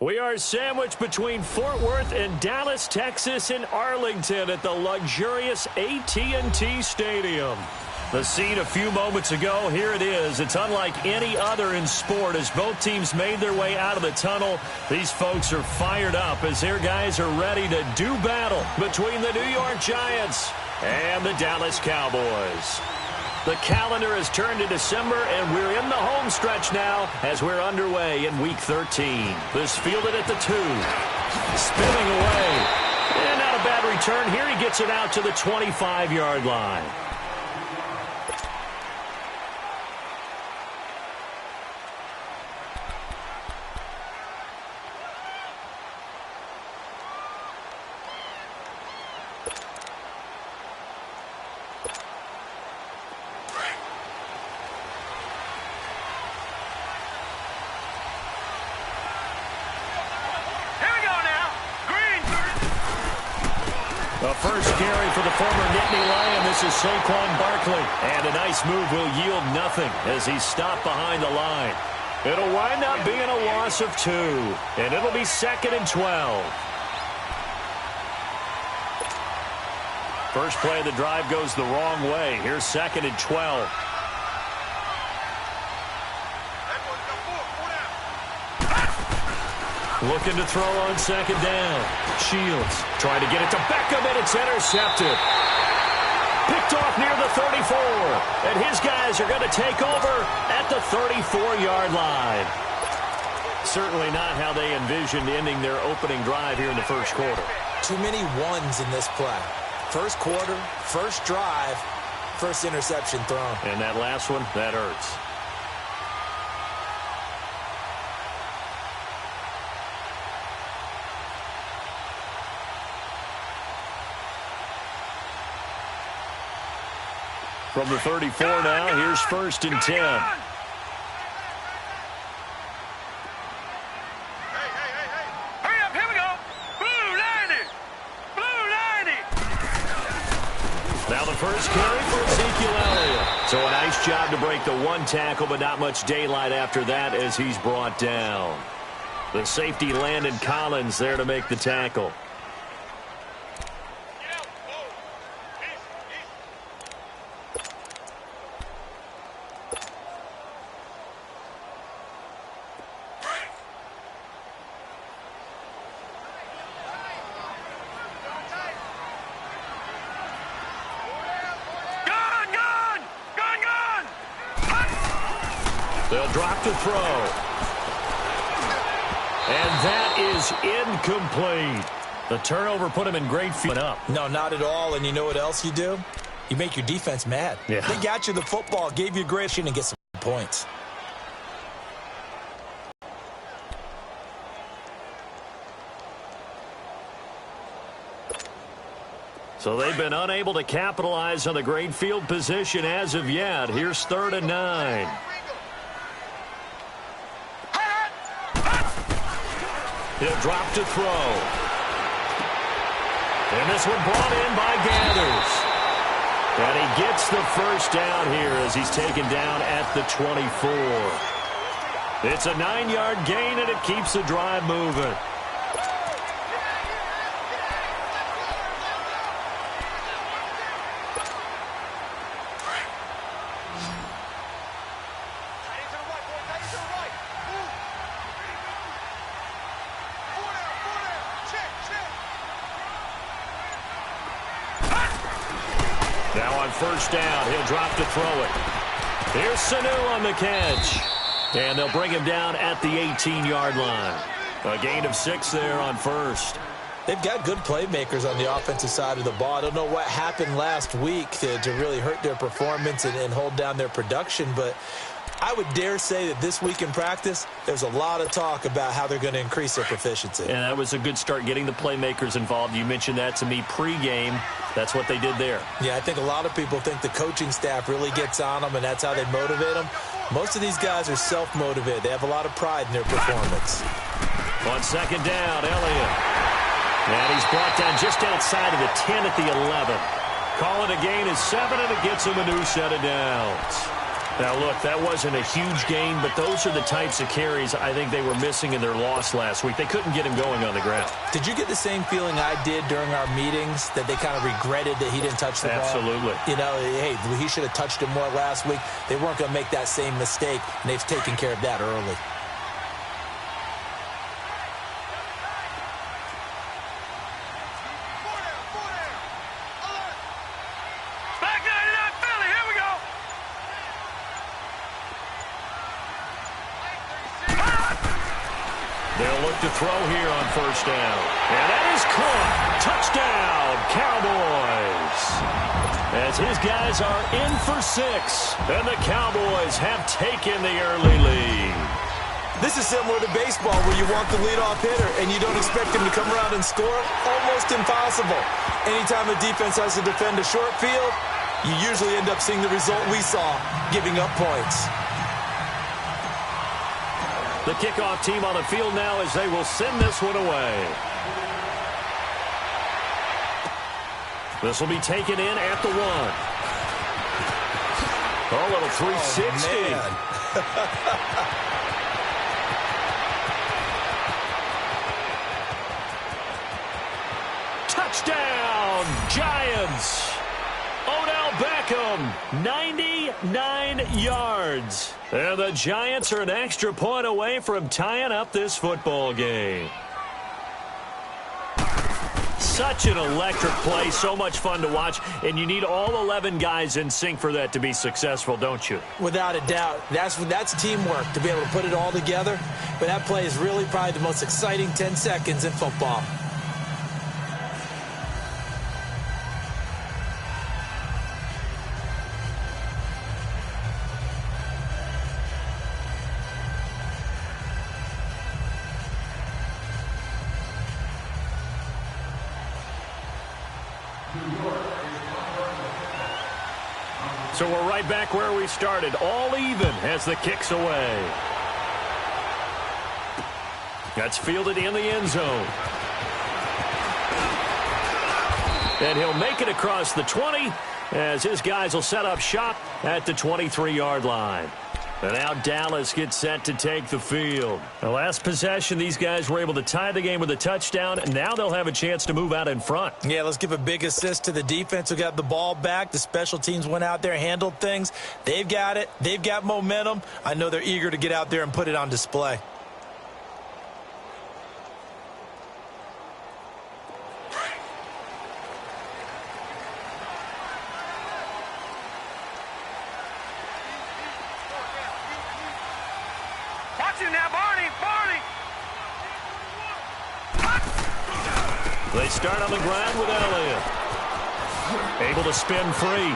We are sandwiched between Fort Worth and Dallas, Texas in Arlington at the luxurious AT&T Stadium. The scene a few moments ago, here it is. It's unlike any other in sport as both teams made their way out of the tunnel. These folks are fired up as their guys are ready to do battle between the New York Giants and the Dallas Cowboys. The calendar has turned to December, and we're in the home stretch now as we're underway in Week 13. This fielded at the 2. Spinning away. And not a bad return. Here he gets it out to the 25-yard line. The first carry for the former Nittany Lion. This is Saquon Barkley. And a nice move will yield nothing as he's stopped behind the line. It'll wind up being a loss of 2. And it'll be 2nd and 12. First play of the drive goes the wrong way. Here's 2nd and 12. Looking to throw on 2nd down. Shields trying to get it to Beckham, and it's intercepted. Picked off near the 34. And his guys are going to take over at the 34-yard line. Certainly not how they envisioned ending their opening drive here in the first quarter. Too many ones in this play. First quarter, first drive, first interception thrown. And that last one, that hurts. From the 34 now, here's 1st and 10. Hurry up, here we go. Blue 90. Blue 90. Now the first carry for Ezekiel Elliott. So a nice job to break the one tackle, but not much daylight after that as he's brought down. The safety Landon Collins there to make the tackle. They'll drop to throw. And that is incomplete. The turnover put him in great field up. No, not at all. And you know what else you do? You make your defense mad. Yeah. They got you the football, gave you a great shot, and get some points. So they've been unable to capitalize on the great field position as of yet. Here's 3rd and 9. He'll drop to throw. And this one brought in by Gathers. And he gets the first down here as he's taken down at the 24. It's a 9-yard gain, and it keeps the drive moving. Now on first down, he'll drop to throw it. Here's Sanu on the catch. And they'll bring him down at the 18-yard line. A gain of 6 there on first. They've got good playmakers on the offensive side of the ball. I don't know what happened last week to really hurt their performance and hold down their production, but I would dare say that this week in practice, there's a lot of talk about how they're going to increase their proficiency. And that was a good start, getting the playmakers involved. You mentioned that to me pregame. That's what they did there. Yeah, I think a lot of people think the coaching staff really gets on them, and that's how they motivate them. Most of these guys are self-motivated. They have a lot of pride in their performance. On second down, Elliott. And he's brought down just outside of the 10 at the 11. Calling a gain is 7, and it gets him a new set of downs. Now, look, that wasn't a huge gain, but those are the types of carries I think they were missing in their loss last week. They couldn't get him going on the ground. Did you get the same feeling I did during our meetings, that they kind of regretted that he didn't touch the ball? Absolutely. You know, hey, he should have touched it more last week. They weren't going to make that same mistake, and they've taken care of that early. They'll look to throw here on first down. And that is caught. Touchdown, Cowboys. As his guys are in for 6. And the Cowboys have taken the early lead. This is similar to baseball, where you want the leadoff hitter and you don't expect him to come around and score. Almost impossible. Anytime a defense has to defend a short field, you usually end up seeing the result we saw, giving up points. The kickoff team on the field now as they will send this one away. This will be taken in at the 1. Oh, little 360. Touchdown, Giants. Odell Beckham, 99 yards. And the Giants are an extra point away from tying up this football game. Such an electric play, so much fun to watch, and you need all 11 guys in sync for that to be successful, don't you? Without a doubt. That's teamwork, to be able to put it all together. But that play is really probably the most exciting 10 seconds in football. So we're right back where we started, all even as the kick's away. That's fielded in the end zone. And he'll make it across the 20 as his guys will set up shop at the 23-yard line. And now Dallas gets set to take the field. The last possession, these guys were able to tie the game with a touchdown, and now they'll have a chance to move out in front. Yeah, let's give a big assist to the defense who got the ball back. The special teams went out there, handled things. They've got it. They've got momentum. I know they're eager to get out there and put it on display. They start on the ground with Elliott. Able to spin free.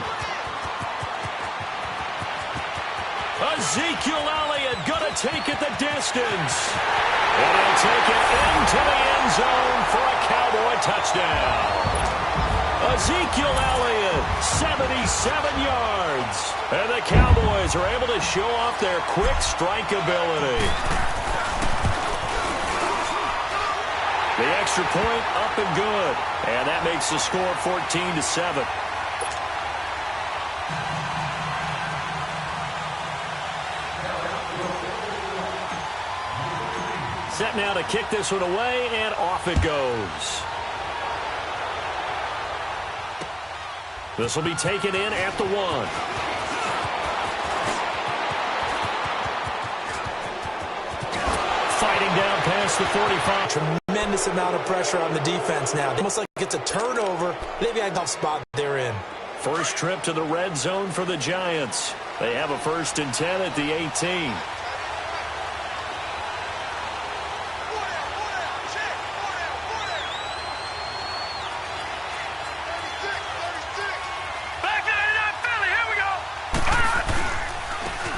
Ezekiel Elliott going to take it the distance. And he'll take it into the end zone for a Cowboy touchdown. Ezekiel Elliott, 77 yards. And the Cowboys are able to show off their quick strike ability. The extra point up and good. And that makes the score 14-7. Set now to kick this one away, and off it goes. This will be taken in at the 1. Fighting down past the 45. Tremendous amount of pressure on the defense now. Almost like it's a turnover. Maybe a tough spot they're in. First trip to the red zone for the Giants. They have a 1st and 10 at the 18.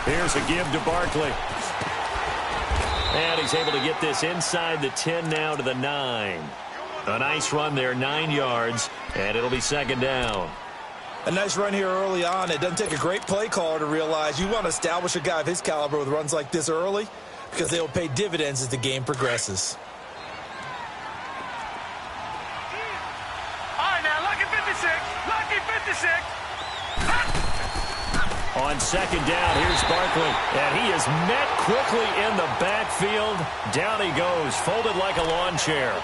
Here's a give to Barkley. And he's able to get this inside the 10 now to the 9. A nice run there, 9 yards, and it'll be 2nd down. A nice run here early on. It doesn't take a great play caller to realize you want to establish a guy of his caliber with runs like this early because they will pay dividends as the game progresses. All right, now, lucky 56. Lucky 56. On 2nd down, here's Barkley. And he is met quickly in the backfield. Down he goes, folded like a lawn chair.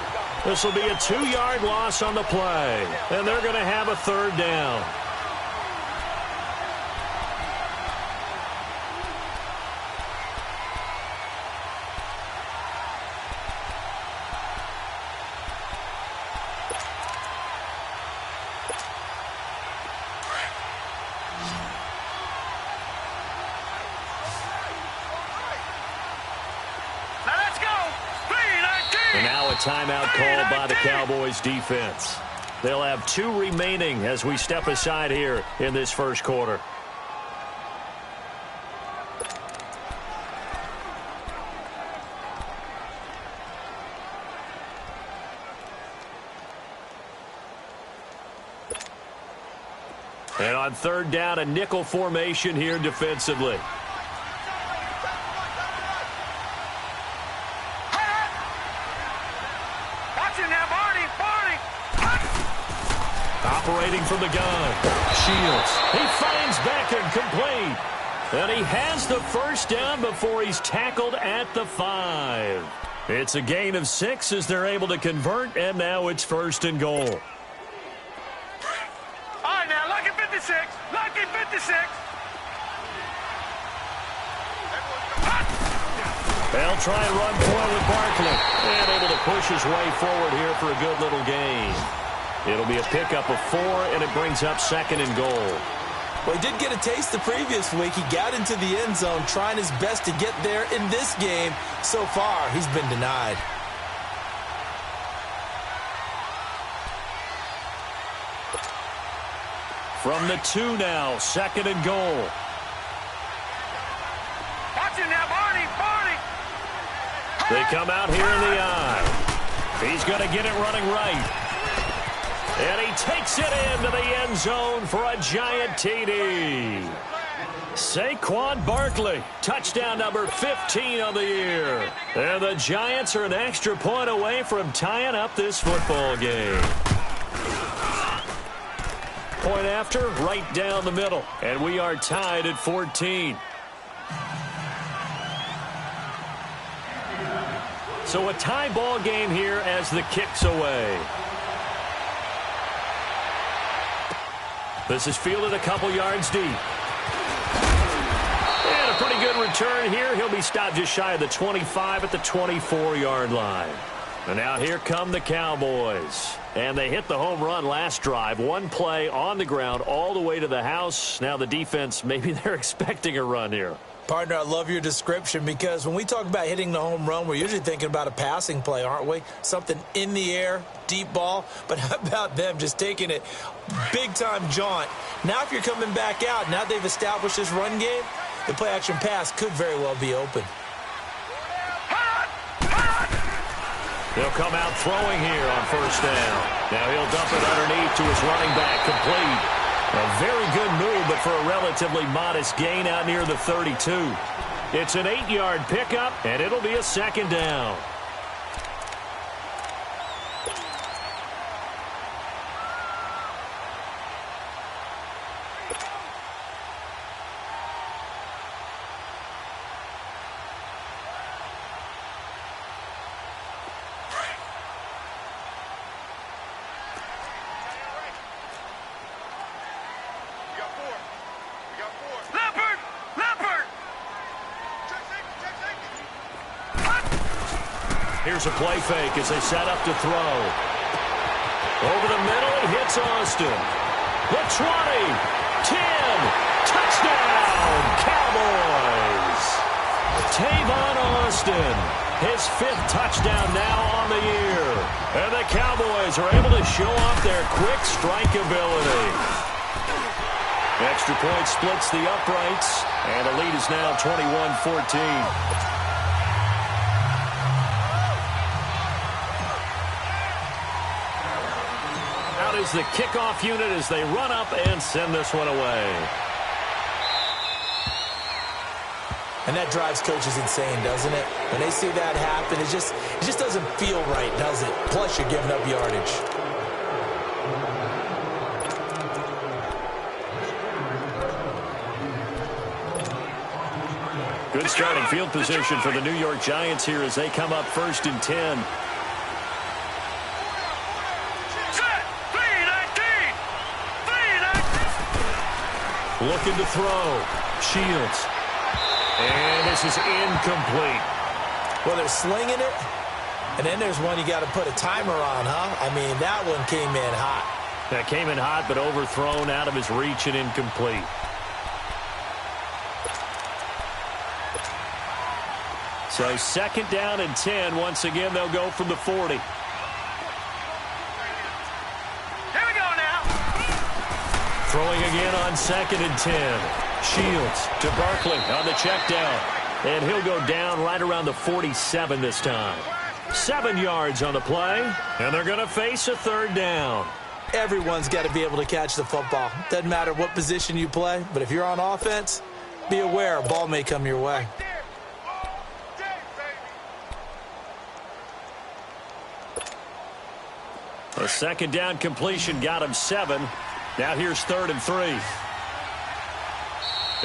This will be a 2-yard loss on the play. And they're going to have a 3rd down. Timeout called by the Cowboys defense. They'll have 2 remaining as we step aside here in this first quarter. And on 3rd down, a nickel formation here defensively. Operating from the gun. Shields. He finds Beckham complete. And he has the 1st down before he's tackled at the 5. It's a gain of 6 as they're able to convert, and now it's 1st and goal. All right, now, lucky 56. Lucky 56. They'll try and run forward with Barkley. And able to push his way forward here for a good little gain. It'll be a pickup of 4, and it brings up 2nd and goal. Well, he did get a taste the previous week. He got into the end zone trying his best to get there in this game. So far, he's been denied. From the 2 now, 2nd and goal. Watch it now, Barney, Barney. They come out here in the eye. He's going to get it running right. And he takes it into the end zone for a Giant TD. Saquon Barkley, touchdown number 15 on the year. And the Giants are an extra point away from tying up this football game. Point after, right down the middle. And we are tied at 14. So a tie ball game here as the kick's away. This is fielded a couple yards deep. And a pretty good return here. He'll be stopped just shy of the 25 at the 24-yard line. And now here come the Cowboys. And they hit the home run last drive. 1 play on the ground all the way to the house. Now the defense, maybe they're expecting a run here. Partner, I love your description because when we talk about hitting the home run, we're usually thinking about a passing play, aren't we? Something in the air, deep ball. But how about them just taking it big-time jaunt? Now if you're coming back out, now they've established this run game, the play-action pass could very well be open. They'll come out throwing here on first down. Now he'll dump it underneath to his running back, complete. A very good move, but for a relatively modest gain out near the 32. It's an 8-yard pickup, and it'll be a second down. Here's a play fake as they set up to throw. Over the middle, he hits Austin. The 20, 10, touchdown, Cowboys. Tavon Austin, his 5th touchdown now on the year. And the Cowboys are able to show off their quick strike ability. Extra point splits the uprights, and the lead is now 21-14. Is the kickoff unit as they run up and send this one away. And that drives coaches insane, doesn't it? When they see that happen, it just doesn't feel right, does it? Plus, you're giving up yardage. Good starting field position for the New York Giants here as they come up 1st and 10. Looking to throw. Shields. And this is incomplete. Well, they're slinging it. And then there's one you got to put a timer on, huh? I mean, that one came in hot. That came in hot, but overthrown, out of his reach and incomplete. So 2nd down and 10. Once again, they'll go from the 40. Throwing again on 2nd and 10. Shields to Barkley on the check down. And he'll go down right around the 47 this time. 7 yards on the play, and they're going to face a 3rd down. Everyone's got to be able to catch the football. Doesn't matter what position you play, but if you're on offense, be aware a ball may come your way. A 2nd down completion got him 7. Now here's 3rd and 3.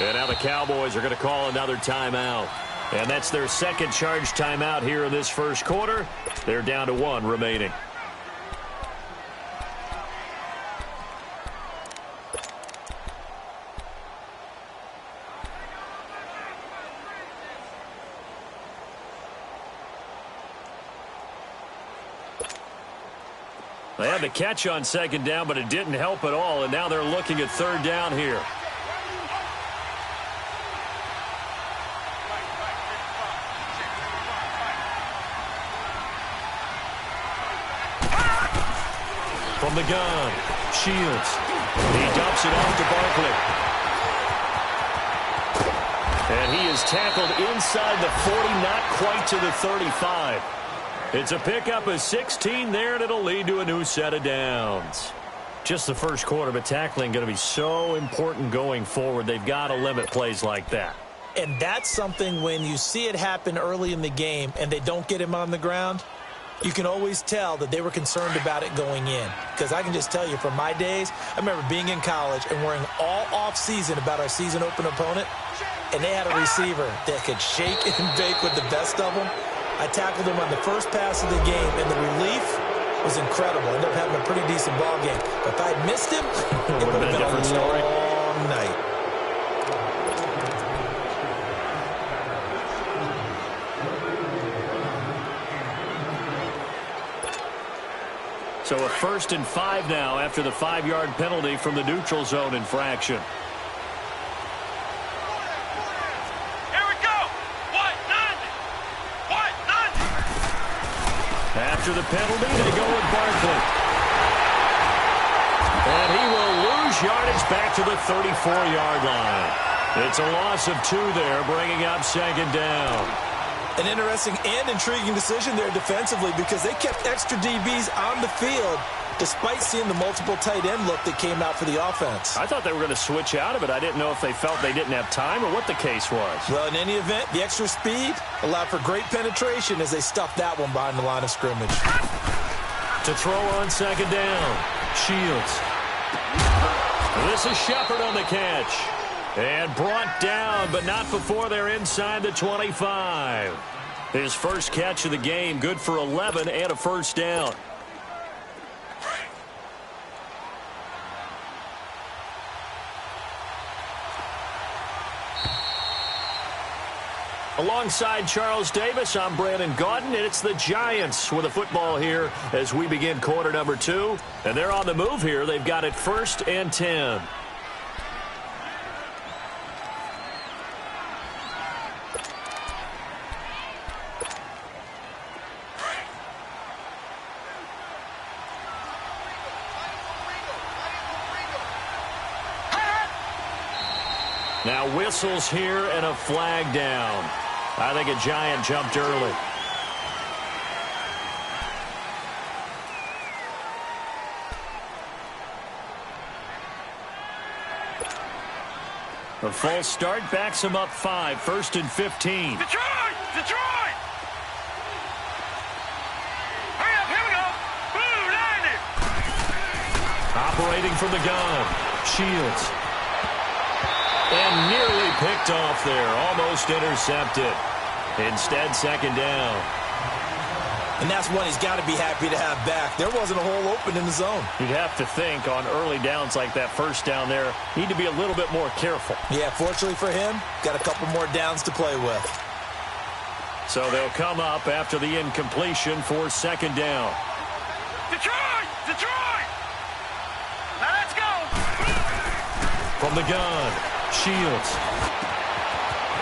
And now the Cowboys are going to call another timeout. And that's their 2nd charge timeout here in this 1st quarter. They're down to 1 remaining. They had the catch on 2nd down, but it didn't help at all, and now they're looking at 3rd down here. From the gun, Shields. He dumps it off to Barkley. And he is tackled inside the 40, not quite to the 35. It's a pickup of 16 there, and it'll lead to a new set of downs. Just the 1st quarter, but tackling going to be so important going forward. They've got to limit plays like that. And that's something when you see it happen early in the game and they don't get him on the ground, you can always tell that they were concerned about it going in. Because I can just tell you from my days, I remember being in college and worrying all off-season about our season-open opponent, and they had a receiver that could shake and bake with the best of them. I tackled him on the first pass of the game, and the relief was incredible. Ended up having a pretty decent ball game. But if I'd missed him, it would have been a different story. Long night. So a 1st and 5 now after the 5-yard penalty from the neutral zone infraction. Here After the penalty, they go with Barkley. And he will lose yardage back to the 34-yard line. It's a loss of 2 there, bringing up second down. An interesting and intriguing decision there defensively because they kept extra DBs on the field despite seeing the multiple tight end look that came out for the offense. I thought they were going to switch out of it. I didn't know if they felt they didn't have time or what the case was. Well, in any event, the extra speed allowed for great penetration as they stuffed that one behind the line of scrimmage. To throw on second down, Shields. This is Shepard on the catch. And brought down, but not before they're inside the 25. His first catch of the game, good for 11 and a first down. Alongside Charles Davis, I'm Brandon Gaudin, and it's the Giants with the football here as we begin quarter number 2. And they're on the move here. They've got it 1st and 10. Now whistles here and a flag down. I think a Giant jumped early. A false start backs him up 5, 1st and 15. Detroit! Detroit! Hurry up, here we go! Boo, 90! Operating from the gun. Shields. And nearly picked off there. Almost intercepted. Instead, second down. And that's one he's got to be happy to have back. There wasn't a hole open in the zone. You'd have to think on early downs like that first down there, need to be a little bit more careful. Yeah, fortunately for him, got a couple more downs to play with. So they'll come up after the incompletion for second down. Detroit! Detroit! Now let's go! From the gun, Shields.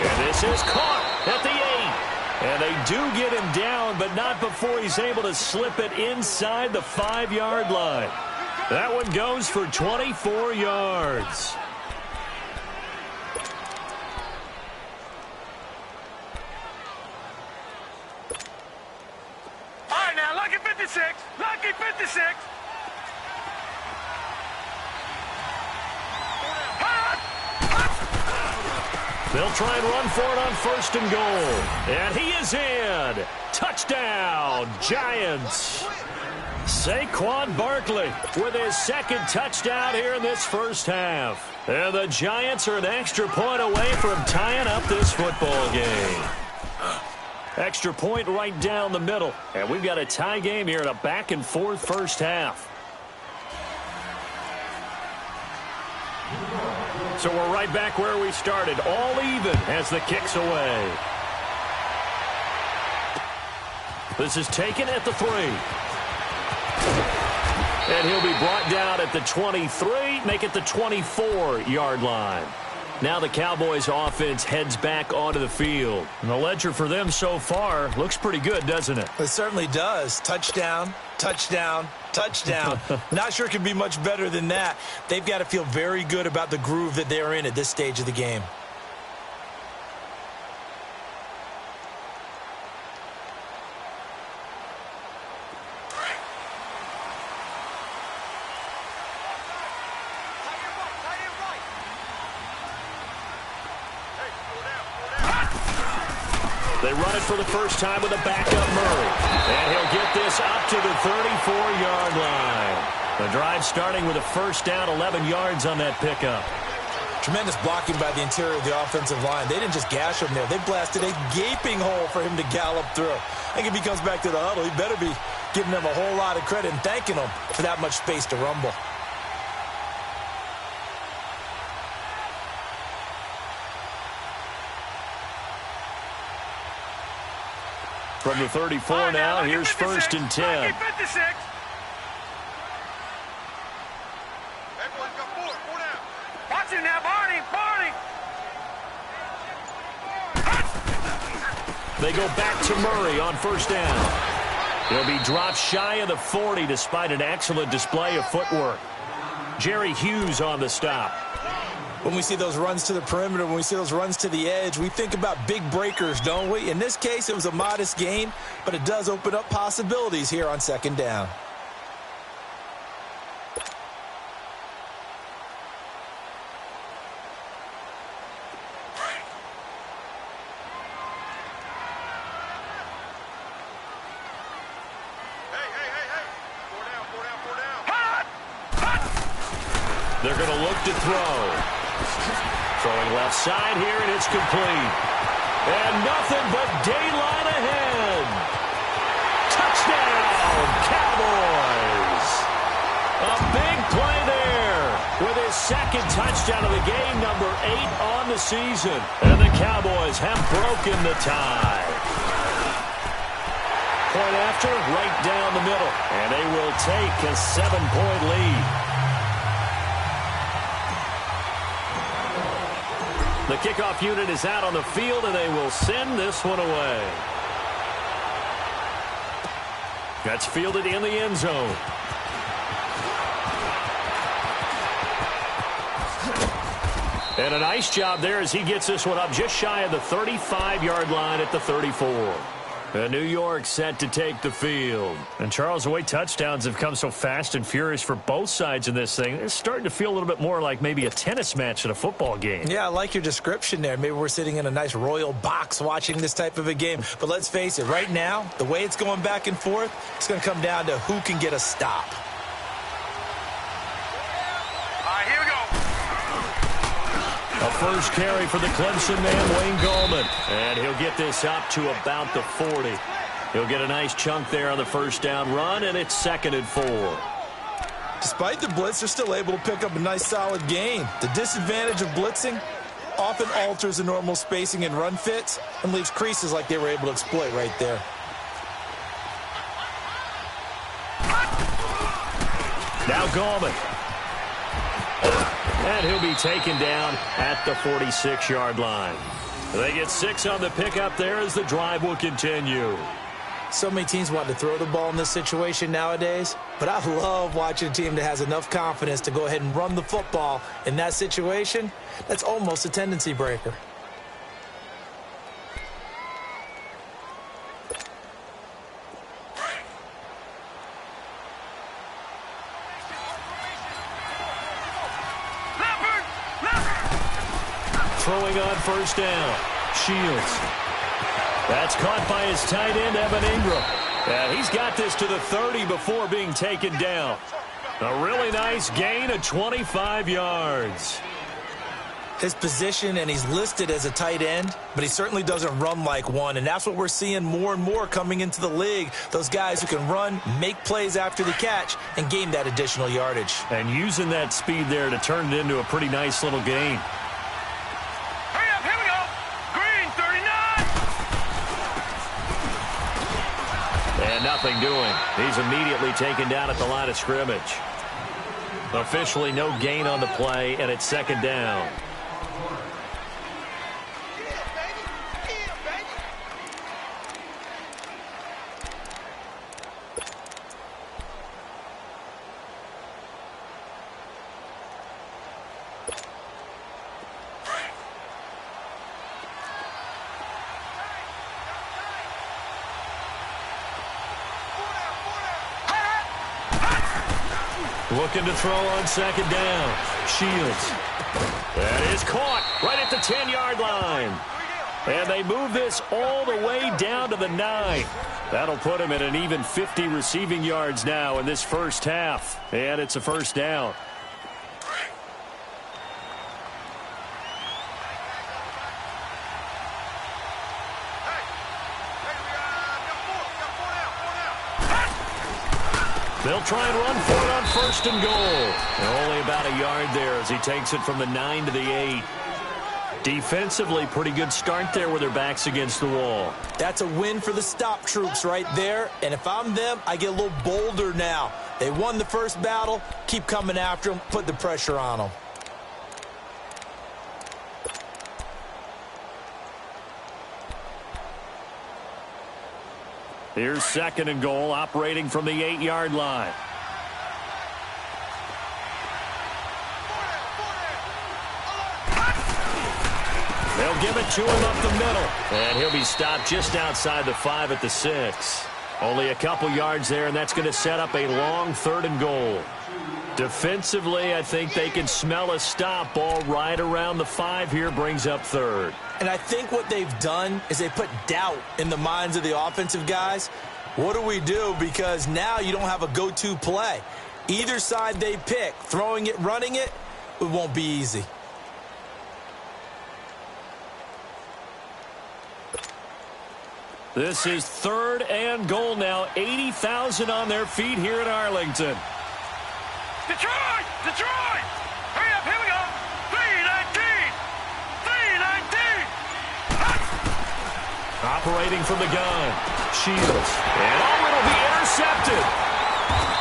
And this is caught at the 8. And they do get him down, but not before he's able to slip it inside the 5-yard line. That one goes for 24 yards. All right, now, lucky 56. Lucky 56. They'll try and run for it on 1st and goal. And he is in. Touchdown, Giants. Saquon Barkley with his second touchdown here in this first half. And the Giants are an extra point away from tying up this football game. Extra point right down the middle. And we've got a tie game here in a back-and-forth first half. So we're right back where we started, all even as the kick's away. This is taken at the 3. And he'll be brought down at the 23, make it the 24-yard line. Now the Cowboys offense heads back onto the field. And the ledger for them so far looks pretty good, doesn't it? It certainly does. Touchdown, touchdown, touchdown. Not sure it can be much better than that. They've got to feel very good about the groove that they're in at this stage of the game. They run it for the first time with a backup Murray. And he'll get this up to the 34-yard line. The drive starting with a first down, 11 yards on that pickup. Tremendous blocking by the interior of the offensive line. They didn't just gash him there. They blasted a gaping hole for him to gallop through. I think if he comes back to the huddle, he better be giving them a whole lot of credit and thanking them for that much space to rumble. From the 34 now, here's 1st and 10. Lucky 56. Watch him now, Barney. They go back to Murray on 1st down. He'll be dropped shy of the 40 despite an excellent display of footwork. Jerry Hughes on the stop. When we see those runs to the perimeter, when we see those runs to the edge, we think about big breakers, don't we? In this case, it was a modest gain, but it does open up possibilities here on second down. They're going to look to throw. Throwing left side here, and it's complete. And nothing but daylight ahead. Touchdown, Cowboys. A big play there with his second touchdown of the game, number 8 on the season. And the Cowboys have broken the tie. Point after, right down the middle. And they will take a 7-point lead. The kickoff unit is out on the field, and they will send this one away. That's fielded in the end zone. And a nice job there as he gets this one up just shy of the 35-yard line at the 34. And New York set to take the field. And, Charles, the way touchdowns have come so fast and furious for both sides in this thing, it's starting to feel a little bit more like maybe a tennis match in a football game. Yeah, I like your description there. Maybe we're sitting in a nice royal box watching this type of a game. But let's face it, right now, the way it's going back and forth, it's going to come down to who can get a stop. Here we go. A first carry for the Clemson man, Wayne Gallman. And he'll get this up to about the 40. He'll get a nice chunk there on the first down run, and it's 2nd and 4. Despite the blitz, they're still able to pick up a nice solid gain. The disadvantage of blitzing often alters the normal spacing and run fits and leaves creases like they were able to exploit right there. Now Gallman. And he'll be taken down at the 46-yard line. They get 6 on the pickup there as the drive will continue. So many teams want to throw the ball in this situation nowadays, but I love watching a team that has enough confidence to go ahead and run the football in that situation. That's almost a tendency breaker. Throwing on first down. Shields. That's caught by his tight end, Evan Ingram. And he's got this to the 30 before being taken down. A really nice gain of 25 yards. His position, and he's listed as a tight end, but he certainly doesn't run like one, and that's what we're seeing more and more coming into the league. Those guys who can run, make plays after the catch, and gain that additional yardage. And using that speed there to turn it into a pretty nice little gain. Nothing doing. He's immediately taken down at the line of scrimmage. Officially no gain on the play, and it's 2nd down. Looking to throw on 2nd down. Shields. That is caught right at the 10-yard line. And they move this all the way down to the 9. That'll put him at an even 50 receiving yards now in this first half. And it's a first down. They'll try and run for it on 1st and goal. And only about a yard there as he takes it from the 9 to the 8. Defensively, pretty good start there with their backs against the wall. That's a win for the stop troops right there. And if I'm them, I get a little bolder now. They won the first battle. Keep coming after them. Put the pressure on them. Here's second and goal, operating from the 8-yard line. They'll give it to him up the middle. And he'll be stopped just outside the 5 at the 6. Only a couple yards there, and that's going to set up a long 3rd and goal. Defensively, I think they can smell a stop. Ball right around the 5 here, brings up 3rd. And I think what they've done is they put doubt in the minds of the offensive guys. What do we do? Because now you don't have a go-to play. Either side they pick, throwing it, running it, it won't be easy. This is 3rd and goal now. 80,000 on their feet here in Arlington. Detroit! Detroit! Hurry up, here we go! 319! 319! Operating from the gun. Shields. And it'll be intercepted.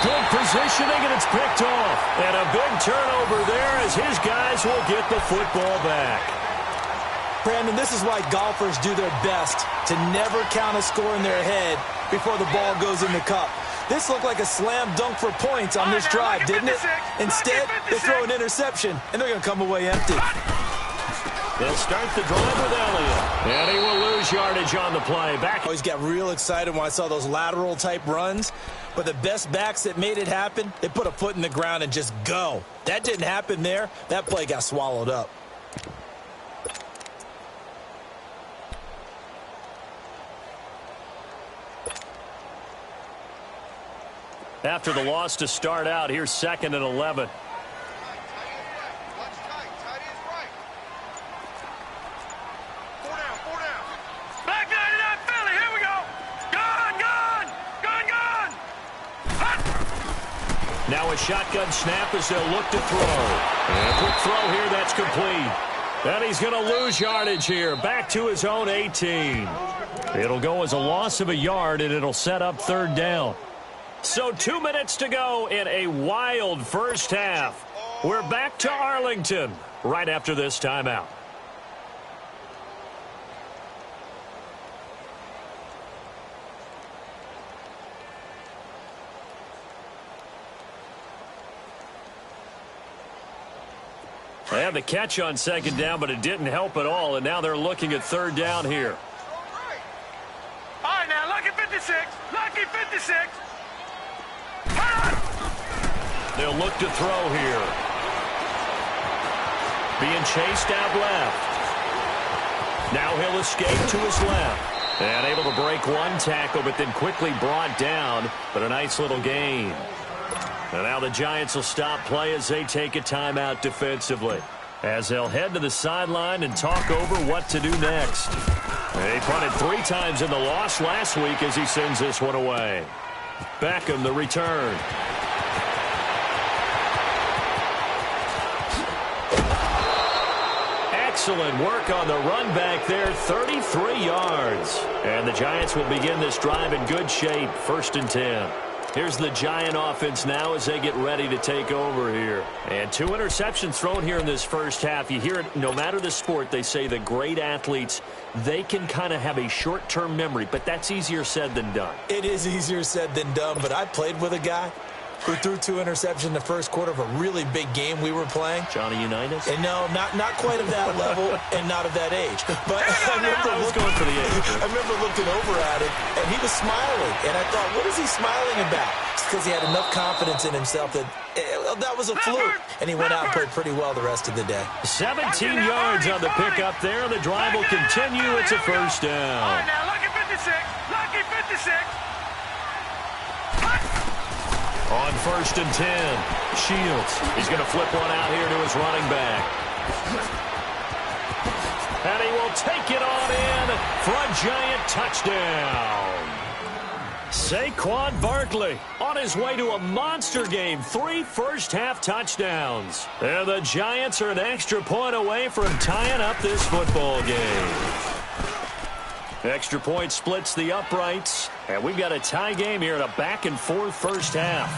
Good positioning, and it's picked off. And a big turnover there as his guys will get the football back. Brandon, this is why golfers do their best to never count a score in their head before the ball goes in the cup. This looked like a slam dunk for points on this drive, didn't it? Instead, they throw an interception, and they're going to come away empty. They'll start the drive with Elliott. And he will lose yardage on the play. Back. I always got real excited when I saw those lateral-type runs. But the best backs that made it happen, they put a foot in the ground and just go. That didn't happen there. That play got swallowed up. After the loss to start out, here's 2nd and 11. Back 99 Philly, here we go! Gone! Now a shotgun snap as they'll look to throw. And a quick throw here, that's complete. And he's going to lose yardage here, back to his own 18. It'll go as a loss of a yard, and it'll set up 3rd down. So 2 minutes to go in a wild first half. We're back to Arlington right after this timeout. They had the catch on 2nd down, but it didn't help at all, and now they're looking at 3rd down here. All right, now, lucky 56. Lucky 56. They'll look to throw here. Being chased out left. Now he'll escape to his left. And able to break one tackle, but then quickly brought down. But a nice little gain. And now the Giants will stop play as they take a timeout defensively. As they'll head to the sideline and talk over what to do next. They punted 3 times in the loss last week as he sends this one away. Beckham, the return. Excellent work on the run back there, 33 yards. And the Giants will begin this drive in good shape, 1st and 10. Here's the Giant offense now as they get ready to take over here. And 2 interceptions thrown here in this first half. You hear it, no matter the sport, they say the great athletes, they can kind of have a short-term memory, but that's easier said than done. It is easier said than done, but I played with a guy who threw 2 interceptions in the first quarter of a really big game we were playing. Johnny Unitas? And no, not quite of that level and not of that age. But I remember looking over at him, and he was smiling. And I thought, what is he smiling about? It's because he had enough confidence in himself that that was a fluke. And he went out and played pretty well the rest of the day. 17 yards on the pickup there. The drive will continue. It's a first down. All right, now, lucky 56. Lucky 56. On 1st and 10, Shields. He's going to flip one out here to his running back. And he will take it on in for a Giant touchdown. Saquon Barkley on his way to a monster game. 3 first-half touchdowns. And the Giants are an extra point away from tying up this football game. Extra point splits the uprights. And we've got a tie game here in a back-and-forth first half.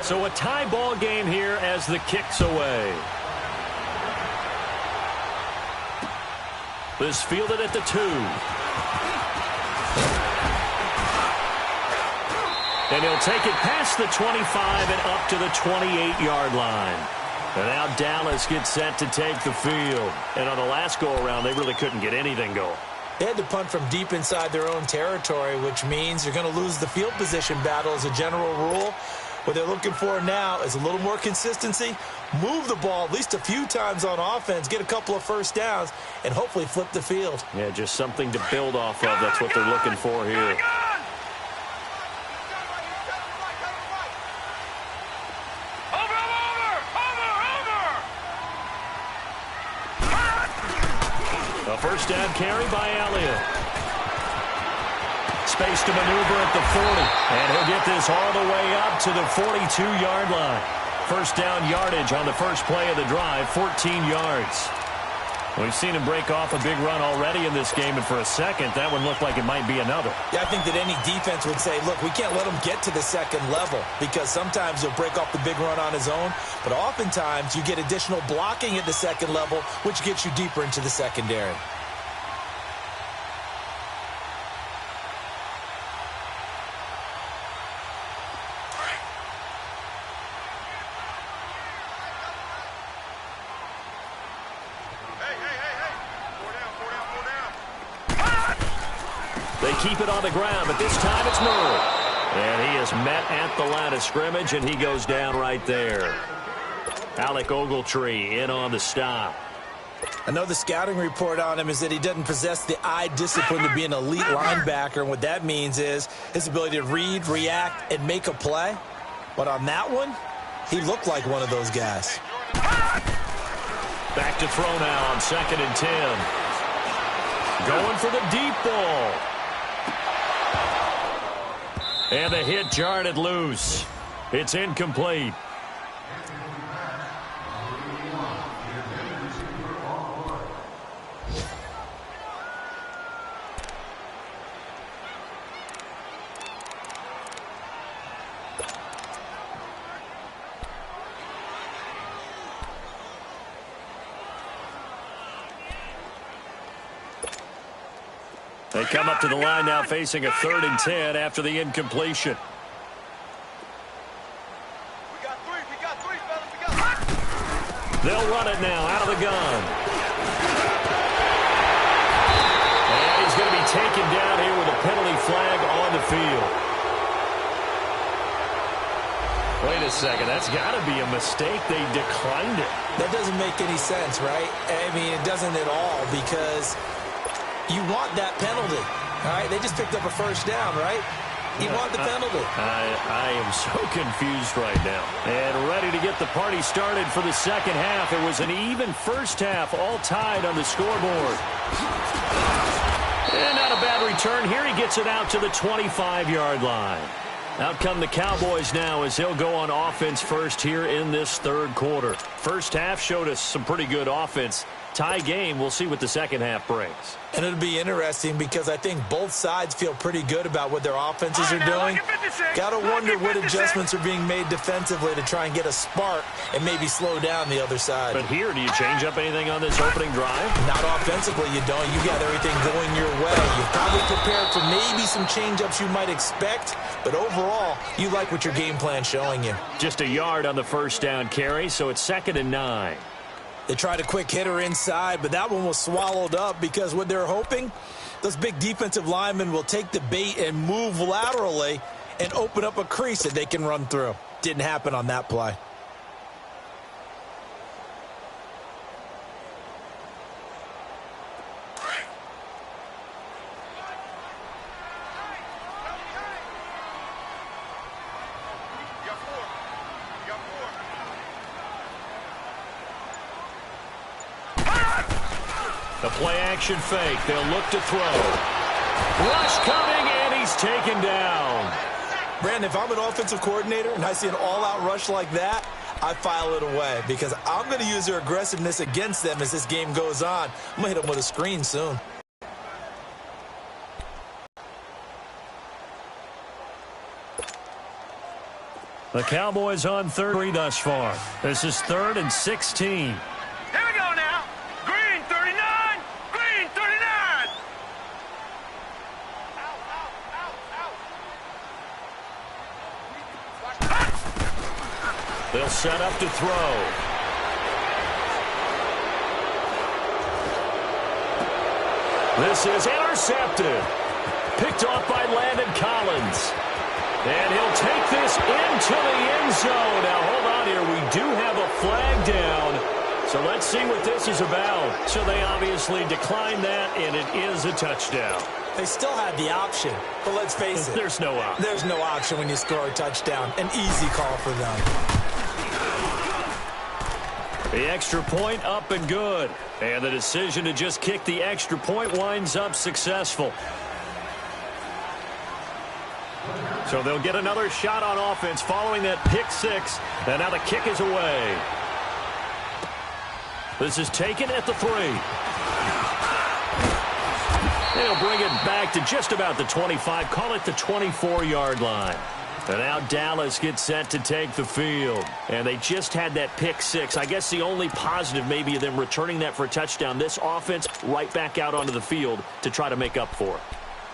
So a tie ball game here as the kick's away. This fielded at the 2. And he'll take it past the 25 and up to the 28-yard line. And now Dallas gets set to take the field. And on the last go-around, they really couldn't get anything going. They had to punt from deep inside their own territory, which means you're going to lose the field position battle as a general rule. What they're looking for now is a little more consistency, move the ball at least a few times on offense, get a couple of first downs, and hopefully flip the field. Yeah, just something to build off of. That's what they're looking for here. A first down carry by Elliott. Space to maneuver at the 40. And he'll get this all the way up to the 42-yard line. First down yardage on the first play of the drive, 14 yards. We've seen him break off a big run already in this game, and for a second, that one looked like it might be another. Yeah, I think that any defense would say, look, we can't let him get to the second level, because sometimes he'll break off the big run on his own, but oftentimes you get additional blocking at the second level, which gets you deeper into the secondary. They keep it on the ground, but this time it's Murray. And he is met at the line of scrimmage, and he goes down right there. Alec Ogletree in on the stop. I know the scouting report on him is that he doesn't possess the eye discipline to be an elite linebacker, and what that means is his ability to read, react, and make a play. But on that one, he looked like one of those guys. Back to throw now on 2nd and 10. Going for the deep ball. And the hit jarred it loose. It's incomplete. They come up to the line now facing a 3rd and 10 after the incompletion. They'll run it now out of the gun. And he's going to be taken down here with a penalty flag on the field. Wait a second, that's got to be a mistake. They declined it. That doesn't make any sense, right? I mean, it doesn't at all, because you want that penalty. All right, they just picked up a first down, right? You want the penalty. I am so confused right now. And ready to get the party started for the second half. It was an even first half, all tied on the scoreboard. And not a bad return. Here he gets it out to the 25-yard line. Out come the Cowboys now as he'll go on offense first here in this 3rd quarter. First half showed us some pretty good offense. Tie game. We'll see what the second half brings. And it'll be interesting because I think both sides feel pretty good about what their offenses are doing. Got to wonder what adjustments are being made defensively to try and get a spark and maybe slow down the other side. But here, do you change up anything on this opening drive? Not offensively, you don't. You got everything going your way. You've probably prepared for maybe some change-ups you might expect, but overall, you like what your game plan's showing you. Just a yard on the first down carry, so it's 2nd and 9. They tried a quick hitter inside, but that one was swallowed up because what they're hoping, those big defensive linemen will take the bait and move laterally and open up a crease that they can run through. Didn't happen on that play. The play-action fake. They'll look to throw. Rush coming, and he's taken down. Brandon, if I'm an offensive coordinator and I see an all-out rush like that, I file it away because I'm going to use their aggressiveness against them as this game goes on. I'm going to hit them with a screen soon. The Cowboys on 3rd thus far. This is 3rd and 16. Here we go now. Green 39. Green 39. They'll set up to throw. This is intercepted. Picked off by Landon Collins. And he'll take this into the end zone. Now, hold on here. We do have a flag down. So let's see what this is about. So they obviously declined that, and it is a touchdown. They still had the option, but let's face it. There's no option. There's no option when you score a touchdown. An easy call for them. The extra point up and good. And the decision to just kick the extra point winds up successful. So they'll get another shot on offense following that pick six. And now the kick is away. This is taken at the 3. They'll bring it back to just about the 25. Call it the 24-yard line. And now Dallas gets set to take the field. And they just had that pick six. I guess the only positive maybe of them returning that for a touchdown. This offense right back out onto the field to try to make up for it.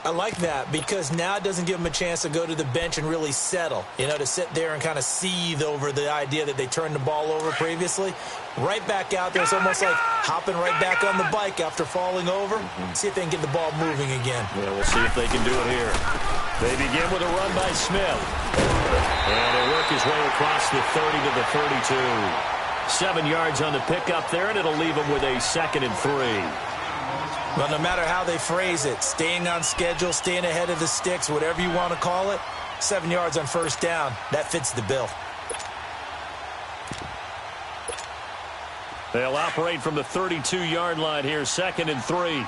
I like that because now it doesn't give them a chance to go to the bench and really settle, to sit there and kind of seethe over the idea that they turned the ball over previously. Right back out there. It's almost like hopping right back on the bike after falling over. See if they can get the ball moving again. Yeah, we'll see if they can do it here. They begin with a run by Smith. And he'll work his way across the 30 to the 32. 7 yards on the pickup there, and it'll leave him with a 2nd and 3. But no matter how they phrase it, staying on schedule, staying ahead of the sticks, whatever you want to call it, 7 yards on first down, that fits the bill. They'll operate from the 32-yard line here, 2nd and 3.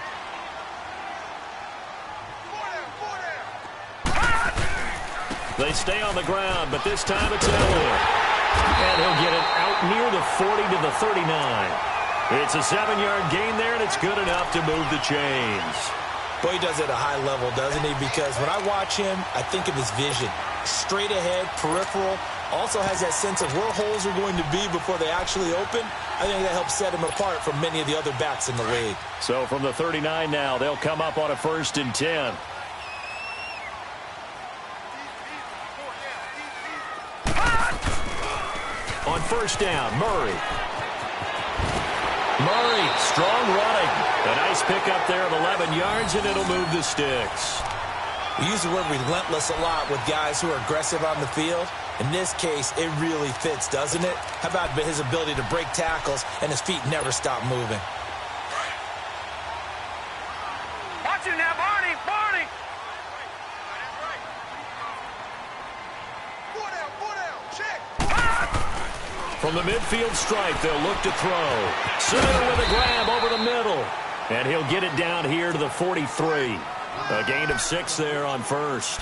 They stay on the ground, but this time it's Elliott. And he'll get it out near the 40 to the 39. It's a 7-yard gain there, and it's good enough to move the chains. Boy, he does it at a high level, doesn't he? Because when I watch him, I think of his vision. Straight ahead, peripheral, also has that sense of where holes are going to be before they actually open. I think that helps set him apart from many of the other backs in the league. So from the 39 now, they'll come up on a 1st and 10. On first down, Murray. Murray, strong running. A nice pickup there of 11 yards, and it'll move the sticks. We use the word relentless a lot with guys who are aggressive on the field. In this case, it really fits, doesn't it? How about his ability to break tackles and his feet never stop moving? Watch it now, Barney! Barney! From the midfield stripe, they'll look to throw. Sitter with a grab over the middle. And he'll get it down here to the 43. A gain of 6 there on first.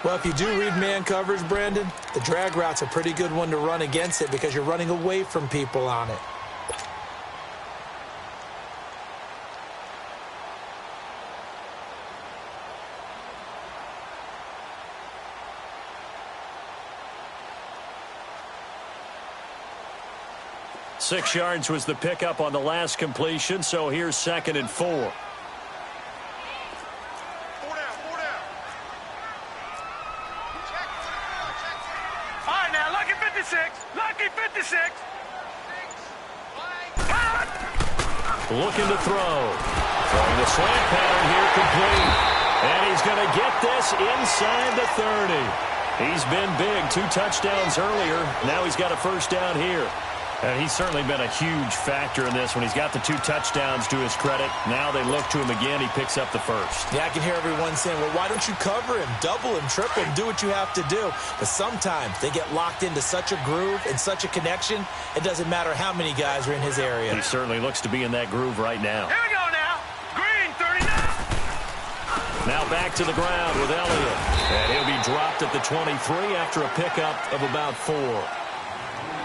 Well, if you do read man coverage, Brandon, the drag route's a pretty good one to run against it because you're running away from people on it. Six yards was the pickup on the last completion, so here's 2nd and 4. Four down. All right, now, lucky 56. Lucky 56. Looking to throw. Throwing the slant pattern here complete. And he's going to get this inside the 30. He's been big. 2 touchdowns earlier. Now he's got a first down here. And he's certainly been a huge factor in this when he's got the 2 touchdowns to his credit. Now they look to him again. He picks up the first. Yeah, I can hear everyone saying, well, why don't you cover him, double him, triple him, do what you have to do. But sometimes they get locked into such a groove and such a connection, it doesn't matter how many guys are in his area. He certainly looks to be in that groove right now. Here we go now. Green, 39. Now back to the ground with Elliott. And he'll be dropped at the 23 after a pickup of about 4.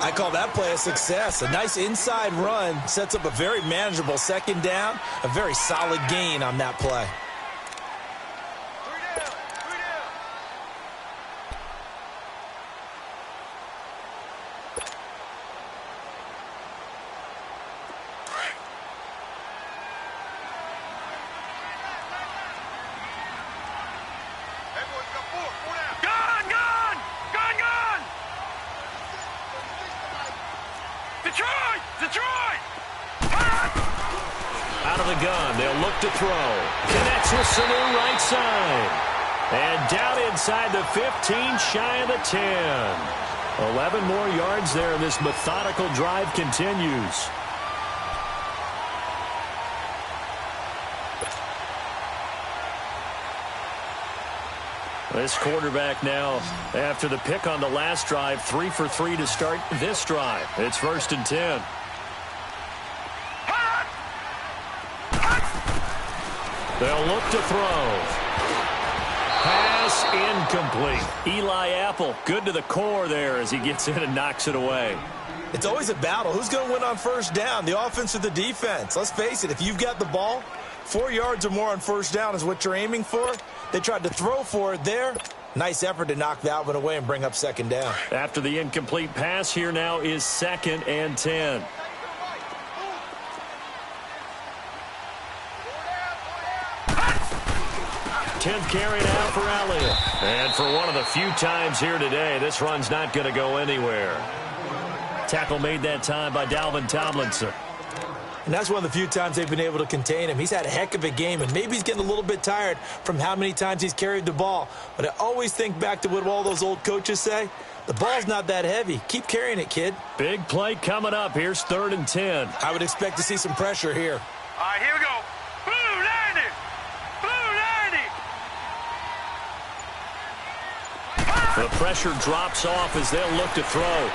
I call that play a success. A nice inside run sets up a very manageable 2nd down. A very solid gain on that play. Gone, gone! Gone, gone! Detroit! Detroit! Out of the gun, they'll look to throw. Connects with Sanu right side. And down inside the 15, shy of the 10. 11 more yards there, and this methodical drive continues. This quarterback now, after the pick on the last drive, 3 for 3 to start this drive. It's 1st and 10. They'll look to throw. Pass incomplete. Eli Apple, good to the core there as he gets in and knocks it away. It's always a battle. Who's going to win on first down, the offense or the defense? Let's face it, if you've got the ball, 4 yards or more on first down is what you're aiming for. They tried to throw for it there. Nice effort to knock that one away and bring up 2nd down. After the incomplete pass, here now is 2nd and 10. Tenth carry now for Elliott. And for one of the few times here today, this run's not going to go anywhere. Tackle made that time by Dalvin Tomlinson. And that's one of the few times they've been able to contain him. He's had a heck of a game, and maybe he's getting a little bit tired from how many times he's carried the ball. But I always think back to what all those old coaches say. The ball's not that heavy. Keep carrying it, kid. Big play coming up. Here's 3rd and 10. I would expect to see some pressure here. All right, here we go. Blue 90! Blue 90! The pressure drops off as they'll look to throw.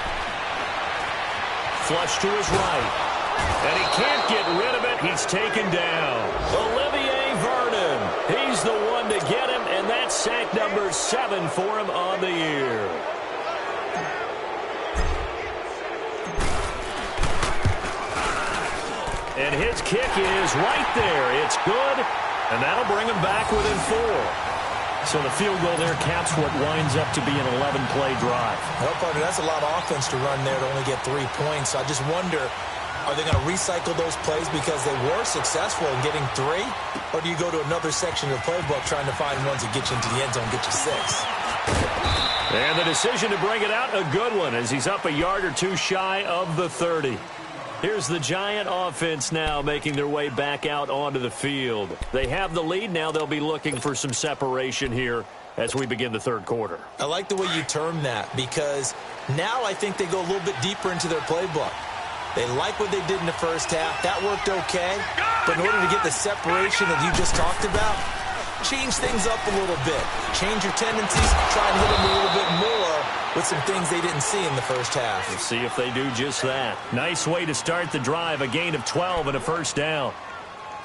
Flush to his right. And he can't get rid of it. He's taken down. Olivier Vernon. He's the one to get him, and that's sack number 7 for him on the year. And his kick is right there. It's good, and that'll bring him back within 4. So the field goal there caps what winds up to be an 11-play drive. Well, partner, that's a lot of offense to run there to only get 3 points. So I just wonder, are they going to recycle those plays because they were successful in getting 3? Or do you go to another section of the playbook trying to find ones that get you into the end zone and get you 6? And the decision to bring it out, a good one, as he's up a yard or 2 shy of the 30. Here's the Giant offense now making their way back out onto the field. They have the lead. Now they'll be looking for some separation here as we begin the 3rd quarter. I like the way you term that because now I think they go a little bit deeper into their playbook. They like what they did in the first half. That worked okay. But in order to get the separation that you just talked about, change things up a little bit. Change your tendencies. Try and hit them a little bit more with some things they didn't see in the first half. We'll see if they do just that. Nice way to start the drive. A gain of 12 and a 1st down.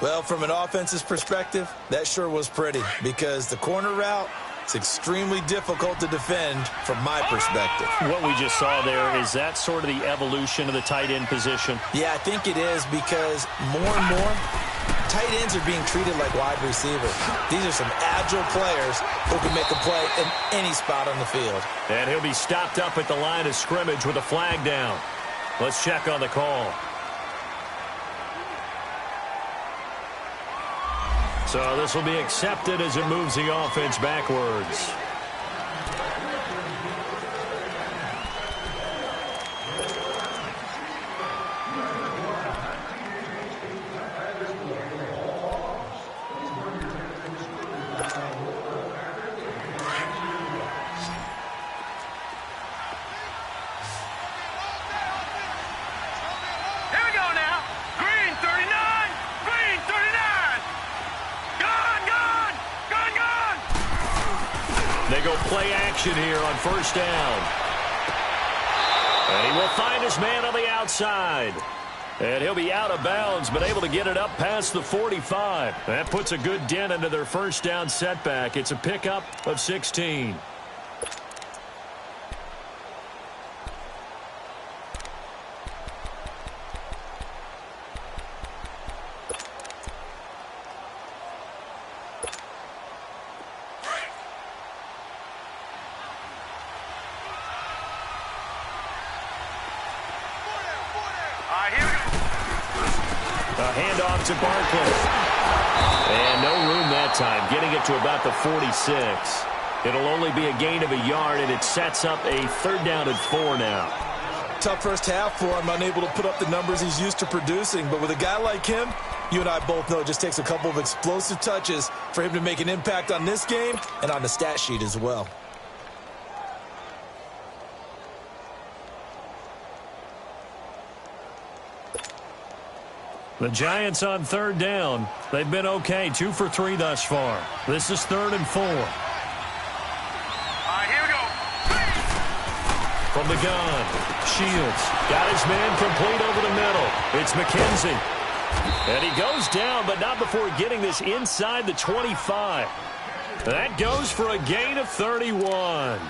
Well, from an offense's perspective, that sure was pretty because the corner route, it's extremely difficult to defend from my perspective. What we just saw there, is that sort of the evolution of the tight end position? Yeah, I think it is because more and more, tight ends are being treated like wide receivers. These are some agile players who can make a play in any spot on the field. And he'll be stopped up at the line of scrimmage with a flag down. Let's check on the call. So this will be accepted as it moves the offense backwards. They go play action here on 1st down. And he will find his man on the outside. And he'll be out of bounds, but able to get it up past the 45. That puts a good dent into their 1st down setback. It's a pickup of 16. To Barkley. And no room that time, getting it to about the 46. It'll only be a gain of a yard, and it sets up a 3rd down and 4 now. tough first half for him, unable to put up the numbers he's used to producing. But with a guy like him, you and I both know it just takes a couple of explosive touches for him to make an impact on this game and on the stat sheet as well. The Giants on third down. They've been okay, 2 for 3 thus far. This is 3rd and 4. Here we go. From the gun, Shields got his man complete over the middle. It's McKenzie. And he goes down, but not before getting this inside the 25. That goes for a gain of 31.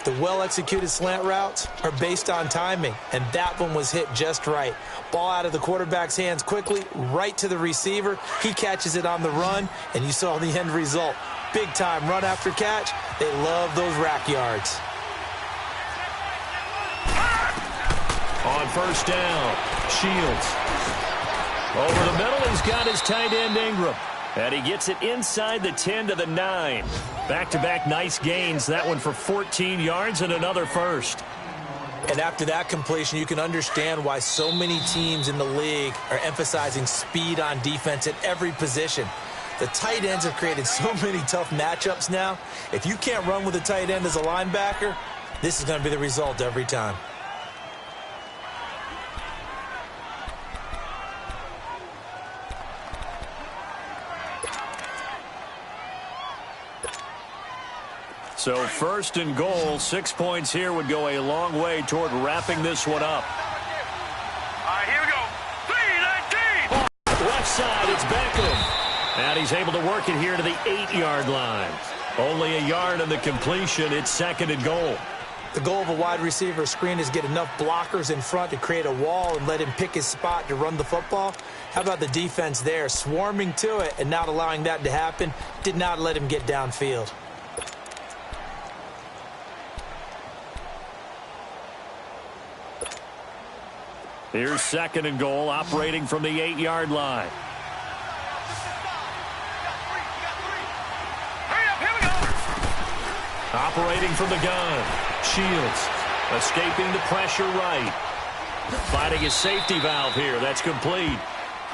The well-executed slant routes are based on timing, and that one was hit just right. Ball out of the quarterback's hands quickly, right to the receiver. He catches it on the run, and you saw the end result. Big-time run after catch. They love those rack yards. On first down, Shields. Over the middle, he's got his tight end Ingram. And he gets it inside the 10 to the 9. Back-to-back nice gains. That one for 14 yards and another first. And after that completion, you can understand why so many teams in the league are emphasizing speed on defense at every position. The tight ends have created so many tough matchups now. If you can't run with a tight end as a linebacker, this is going to be the result every time. So 1st and goal, 6 points here would go a long way toward wrapping this one up. Here we go. 3-19. Left side, it's Beckham. And he's able to work it here to the 8-yard line. Only a yard on the completion. It's 2nd and goal. The goal of a wide receiver screen is get enough blockers in front to create a wall and let him pick his spot to run the football. How about the defense there, swarming to it and not allowing that to happen? Did not let him get downfield. Here's 2nd and goal, operating from the 8-yard line. Here we go. Operating from the gun. Shields escaping the pressure right. Finding his safety valve here. That's complete.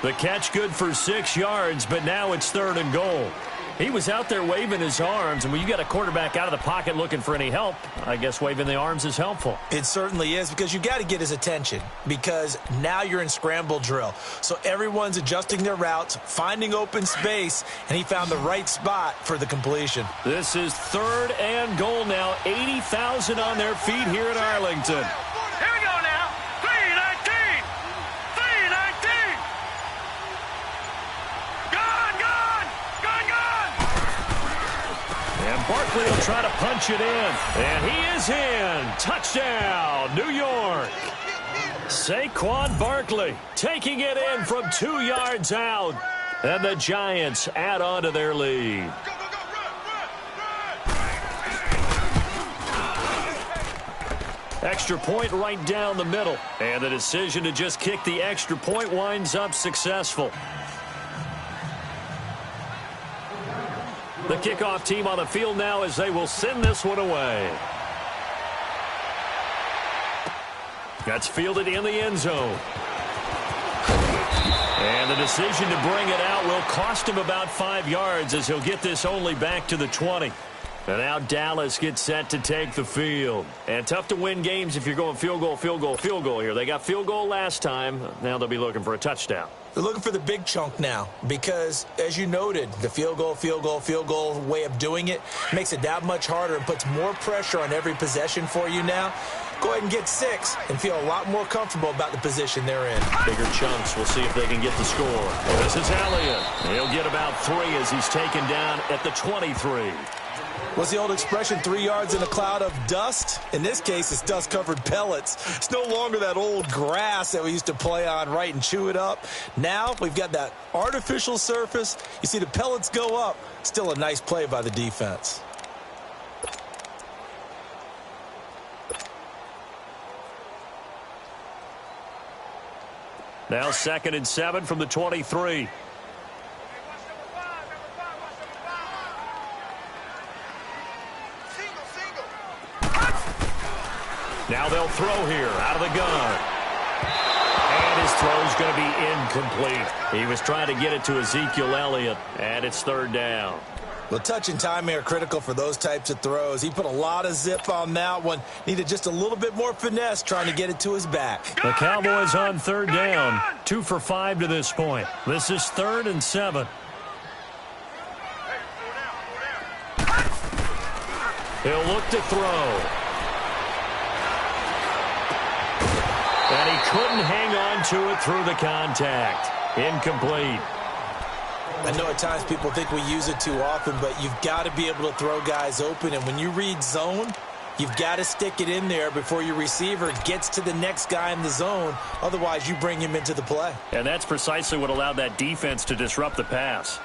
The catch good for 6 yards, but now it's 3rd and goal. He was out there waving his arms, and when you got a quarterback out of the pocket looking for any help, I guess waving the arms is helpful. It certainly is, because you got to get his attention, because now you're in scramble drill. So everyone's adjusting their routes, finding open space, and he found the right spot for the completion. This is 3rd and goal now. 80,000 on their feet here in Arlington. Here we go now. 3-19. 3-19. Gone. And Barkley will try to punch it in. And he is in. Touchdown, New York. Saquon Barkley taking it in from 2 yards out. And the Giants add on to their lead. Extra point right down the middle. And the decision to just kick the extra point winds up successful. The kickoff team on the field now as they will send this one away. That's fielded in the end zone. And the decision to bring it out will cost him about 5 yards as he'll get this only back to the 20. And now Dallas gets set to take the field. And tough to win games if you're going field goal here. They got field goal last time. Now they'll be looking for a touchdown. They're looking for the big chunk now because, as you noted, the field goal way of doing it makes it that much harder and puts more pressure on every possession for you now. Go ahead and get 6 and feel a lot more comfortable about the position they're in. Bigger chunks. We'll see if they can get the score. This is Elliott. He'll get about 3 as he's taken down at the 23. What's the old expression, 3 yards in a cloud of dust? In this case, it's dust-covered pellets. It's no longer that old grass that we used to play on, right, and chew it up. Now we've got that artificial surface. You see the pellets go up. Still a nice play by the defense. Now 2nd and 7 from the 23. Now they'll throw here out of the gun. And his throw's going to be incomplete. He was trying to get it to Ezekiel Elliott, and it's third down. Well, touch and timing are critical for those types of throws. He put a lot of zip on that one. Needed just a little bit more finesse trying to get it to his back. The Cowboys on third down. 2 for 5 to this point. This is 3rd and 7. He'll look to throw. And he couldn't hang on to it through the contact. Incomplete. I know at times people think we use it too often, but you've got to be able to throw guys open. And when you read zone, you've got to stick it in there before your receiver gets to the next guy in the zone. Otherwise, you bring him into the play. And that's precisely what allowed that defense to disrupt the pass.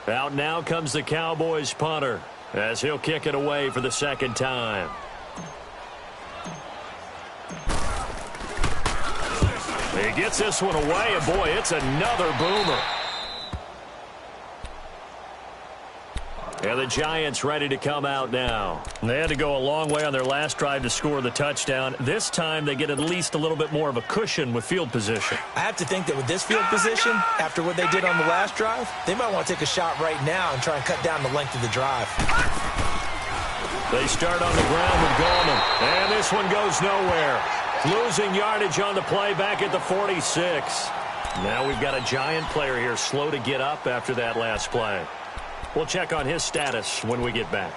Out now comes the Cowboys punter as he'll kick it away for the second time. He gets this one away, and boy, it's another boomer. And the Giants ready to come out now. They had to go a long way on their last drive to score the touchdown. This time they get at least a little bit more of a cushion with field position. I have to think that with this field position, after what they did on the last drive, they might want to take a shot right now and try and cut down the length of the drive. They start on the ground with Gallman. And this one goes nowhere. Losing yardage on the play back at the 46. Now we've got a Giant player here slow to get up after that last play. We'll check on his status when we get back.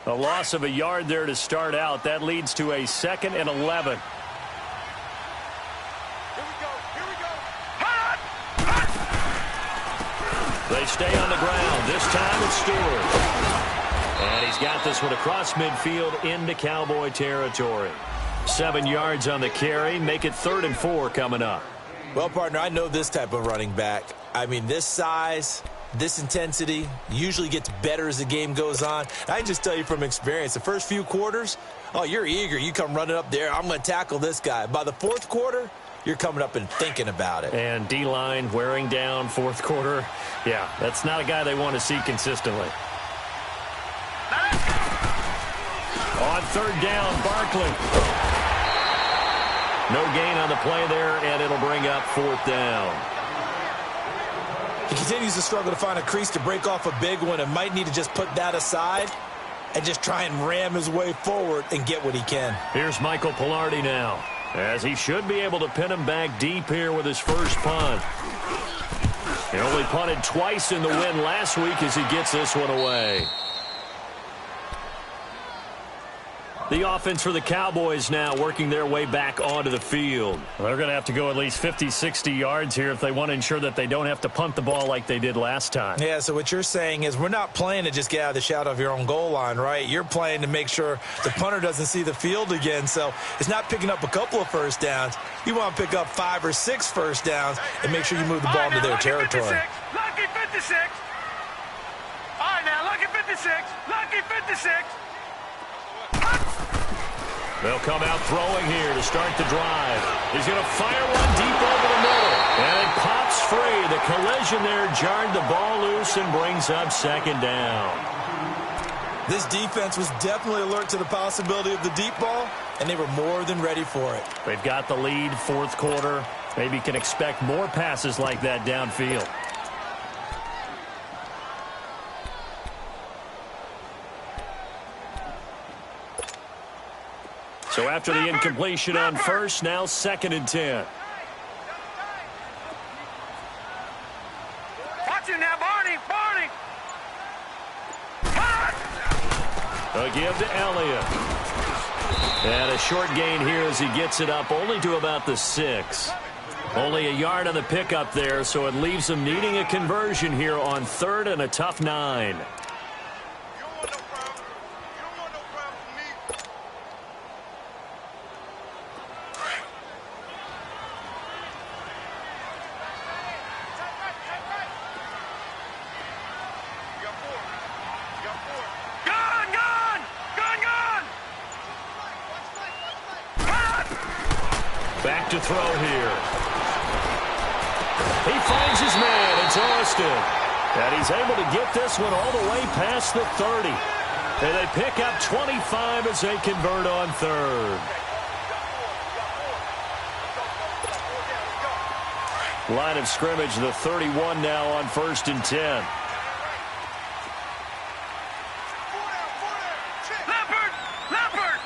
A loss of a yard there to start out. That leads to a 2nd and 11. They stay on the ground. This time it's Stewart. And he's got this one across midfield into Cowboy territory. 7 yards on the carry. Make it 3rd and 4 coming up. Well, partner, I know this type of running back. I mean, this size, this intensity usually gets better as the game goes on. I can just tell you from experience, the first few quarters, oh, you're eager. You come running up there. I'm going to tackle this guy. By the 4th quarter, you're coming up and thinking about it. And D-line wearing down 4th quarter. Yeah, that's not a guy they want to see consistently. On 3rd down, Barkley. No gain on the play there, and it'll bring up 4th down. He continues to struggle to find a crease to break off a big one and might need to just put that aside and just try and ram his way forward and get what he can. Here's Michael Palardy now, as he should be able to pin him back deep here with his first punt. He only punted twice in the win last week as he gets this one away. The offense for the Cowboys now working their way back onto the field. They're going to have to go at least 50, 60 yards here if they want to ensure that they don't have to punt the ball like they did last time. Yeah, so what you're saying is we're not playing to just get out of the shadow of your own goal line, right? You're playing to make sure the punter doesn't see the field again. So it's not picking up a couple of first downs. You want to pick up 5 or 6 first downs and make sure you move the ball into their territory. Lucky 56. All right, now, lucky 56. Lucky 56. They'll come out throwing here to start the drive. He's going to fire one deep over the middle. And it pops free. The collision there jarred the ball loose and brings up 2nd down. This defense was definitely alert to the possibility of the deep ball, and they were more than ready for it. They've got the lead, 4th quarter. Maybe can expect more passes like that downfield. So after the incompletion on first, now 2nd and 10. Watch it now, Barney. Barney. A give to Elliott. And a short gain here as he gets it up only to about the 6. Only a yard on the pickup there, so it leaves him needing a conversion here on 3rd and a tough 9. Gun, gun! Gun, gun! Back to throw here. He finds his man. It's Austin. And he's able to get this one all the way past the 30. And they pick up 25 as they convert on third. Line of scrimmage, the 31 now on 1st and 10. Leopard! Leopard!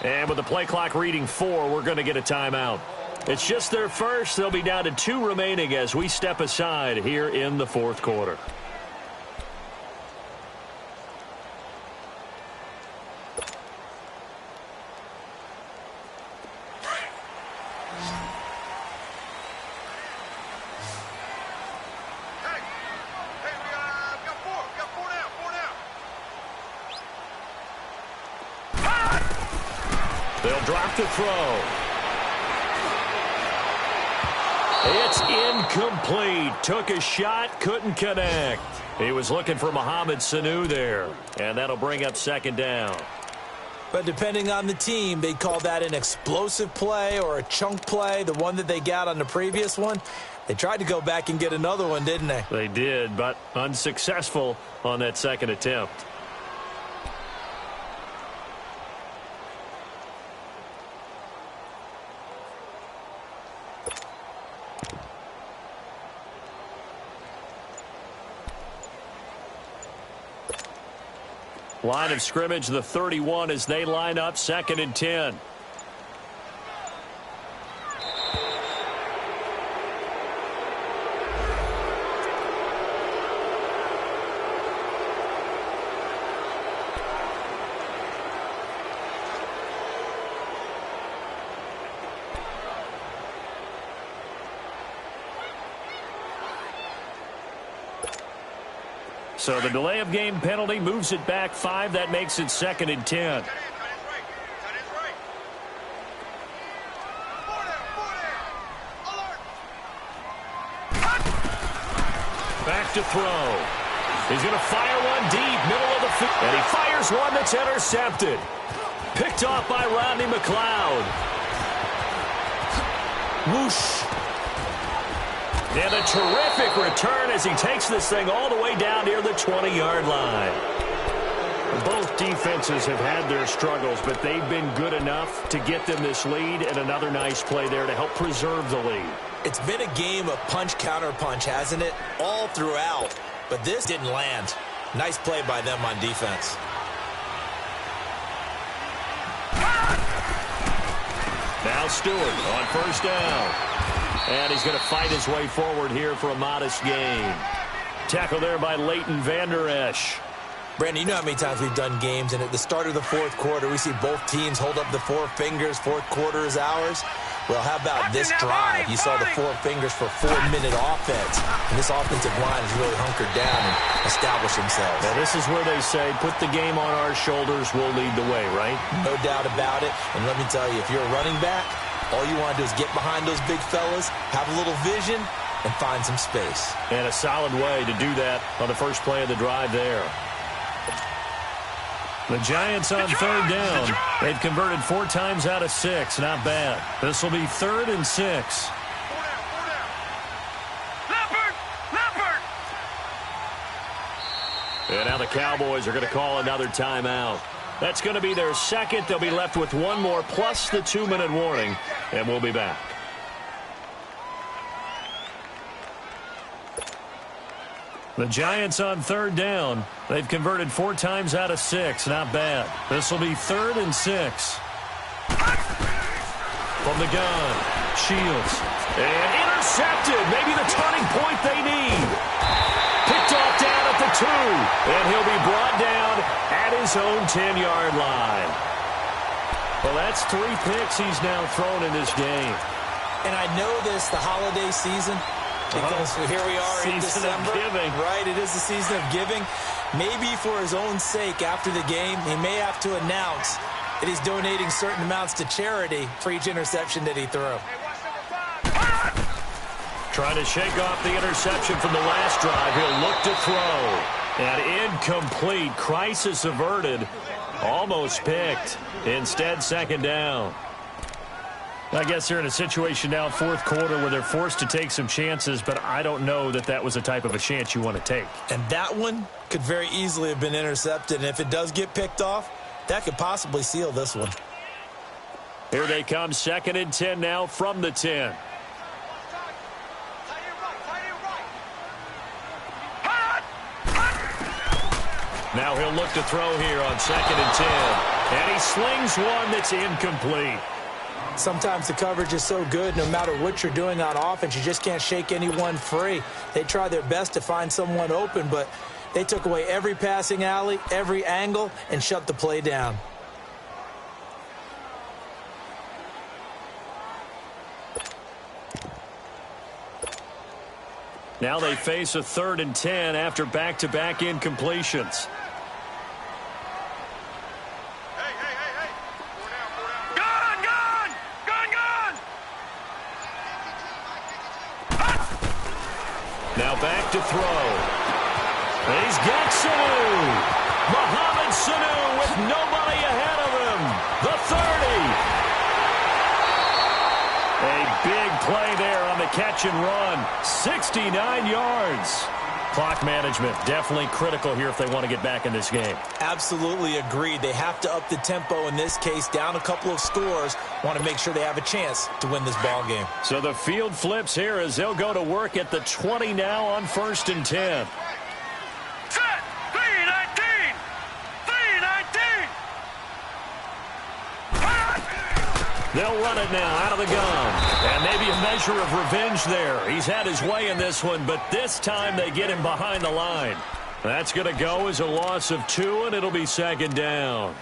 And with the play clock reading 4, we're going to get a timeout. It's just their first. They'll be down to 2 remaining as we step aside here in the 4th quarter. They'll drop to throw. It's incomplete. Took a shot, couldn't connect. He was looking for Mohamed Sanu there, and that'll bring up 2nd down. But depending on the team, they call that an explosive play or a chunk play, the one that they got on the previous one. They tried to go back and get another one, didn't they? They did, but unsuccessful on that 2nd attempt. Line of scrimmage, the 31 as they line up 2nd and 10. So the delay of game penalty moves it back 5. That makes it 2nd and 10. Back to throw. He's going to fire one deep, middle of the field. And he fires one that's intercepted. Picked off by Rodney McLeod. Whoosh. And a terrific return as he takes this thing all the way down near the 20-yard line. Both defenses have had their struggles, but they've been good enough to get them this lead, and another nice play there to help preserve the lead. It's been a game of punch-counter-punch, hasn't it? All throughout. But this didn't land. Nice play by them on defense. Now Stewart on 1st down. And he's going to fight his way forward here for a modest gain. Tackle there by Leighton Vander Esch. Brandon, you know how many times we've done games, and at the start of the 4th quarter, we see both teams hold up the 4 fingers, 4th quarter is ours. Well, how about this drive? You saw the 4 fingers for 4-minute offense, and this offensive line has really hunkered down and established themselves. Now, this is where they say, put the game on our shoulders, we'll lead the way, right? No doubt about it, and let me tell you, if you're a running back, all you want to do is get behind those big fellas, have a little vision, and find some space. And a solid way to do that on the first play of the drive there. The Giants on 3rd down. They've converted 4 times out of 6. Not bad. This will be 3rd and 6. Leopard! And now the Cowboys are going to call another timeout. That's going to be their 2nd. They'll be left with 1 more plus the 2-minute warning, and we'll be back. The Giants on 3rd down. They've converted 4 times out of 6. Not bad. This will be 3rd and 6. From the gun, Shields. And intercepted. Maybe the turning point they need. Picked off down at the 2. And he'll be brought down at his own 10-yard line. Well, that's 3 picks he's now thrown in this game. And I know this, the holiday season, because here we are in December. Giving. Right, it is the season of giving. Maybe for his own sake, after the game, he may have to announce that he's donating certain amounts to charity for each interception that he threw. Trying to shake off the interception from the last drive. He'll look to throw. And incomplete. Crisis averted. Almost picked. Instead, second down. I guess they're in a situation now, fourth quarter, where they're forced to take some chances, but I don't know that that was the type of a chance you want to take. And that one could very easily have been intercepted. And if it does get picked off, that could possibly seal this one. Here they come, 2nd and 10 now from the 10. Now he'll look to throw here on 2nd and 10. And he slings one that's incomplete. Sometimes the coverage is so good, no matter what you're doing on offense, you just can't shake anyone free. They try their best to find someone open, but they took away every passing alley, every angle, and shut the play down. Now they face a 3rd and 10 after back-to-back incompletions. Now back to throw. He's got Sanu. Mohamed Sanu with nobody ahead of him. The 30. A big play there on the catch and run. 69 yards. Clock management definitely critical here if they want to get back in this game. Absolutely agreed. They have to up the tempo in this case, down a couple of scores. Want to make sure they have a chance to win this ball game. So the field flips here as they'll go to work at the 20 now on 1st and 10. Set! 3-19! 3-19! They'll run it now out of the gun. And maybe a measure of revenge there. He's had his way in this one, but this time they get him behind the line. That's going to go as a loss of 2, and it'll be 2nd down.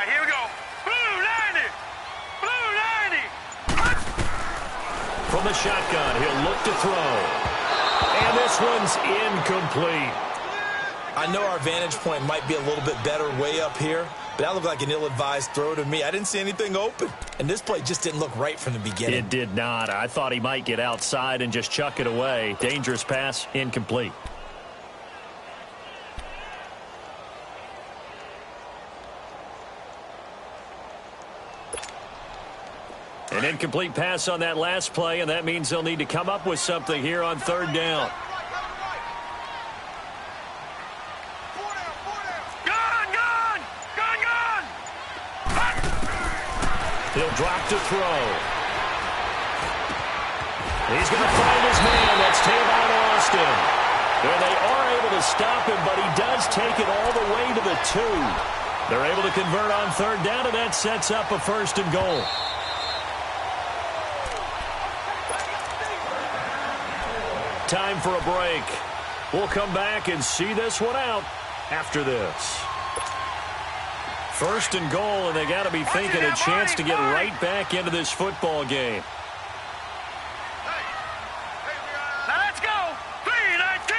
Here we go. Blue 90! Blue 90! From the shotgun, he'll look to throw. And this one's incomplete. I know our vantage point might be a little bit better way up here, but that looked like an ill-advised throw to me. I didn't see anything open, and this play just didn't look right from the beginning. It did not. I thought he might get outside and just chuck it away. Dangerous pass, incomplete. An incomplete pass on that last play, and that means they'll need to come up with something here on 3rd down. He'll drop to throw. He's going to find his man. That's Tavon Austin. There they are able to stop him, but he does take it all the way to the 2. They're able to convert on 3rd down, and that sets up a 1st and goal. Time for a break. We'll come back and see this one out after this. 1st and goal, and they got to be thinking a chance to get right back into this football game. Now let's go. 3-19.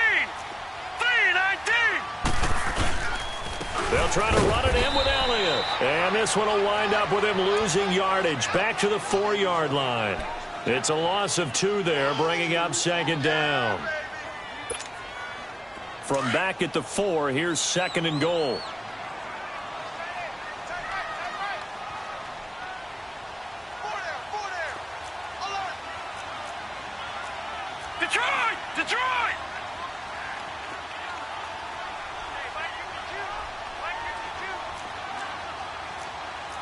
3-19. They'll try to run it in with Elliott. And this one will wind up with him losing yardage back to the 4-yard line. It's a loss of 2 there, bringing up 2nd down. From back at the 4, here's 2nd and goal. Detroit! Detroit!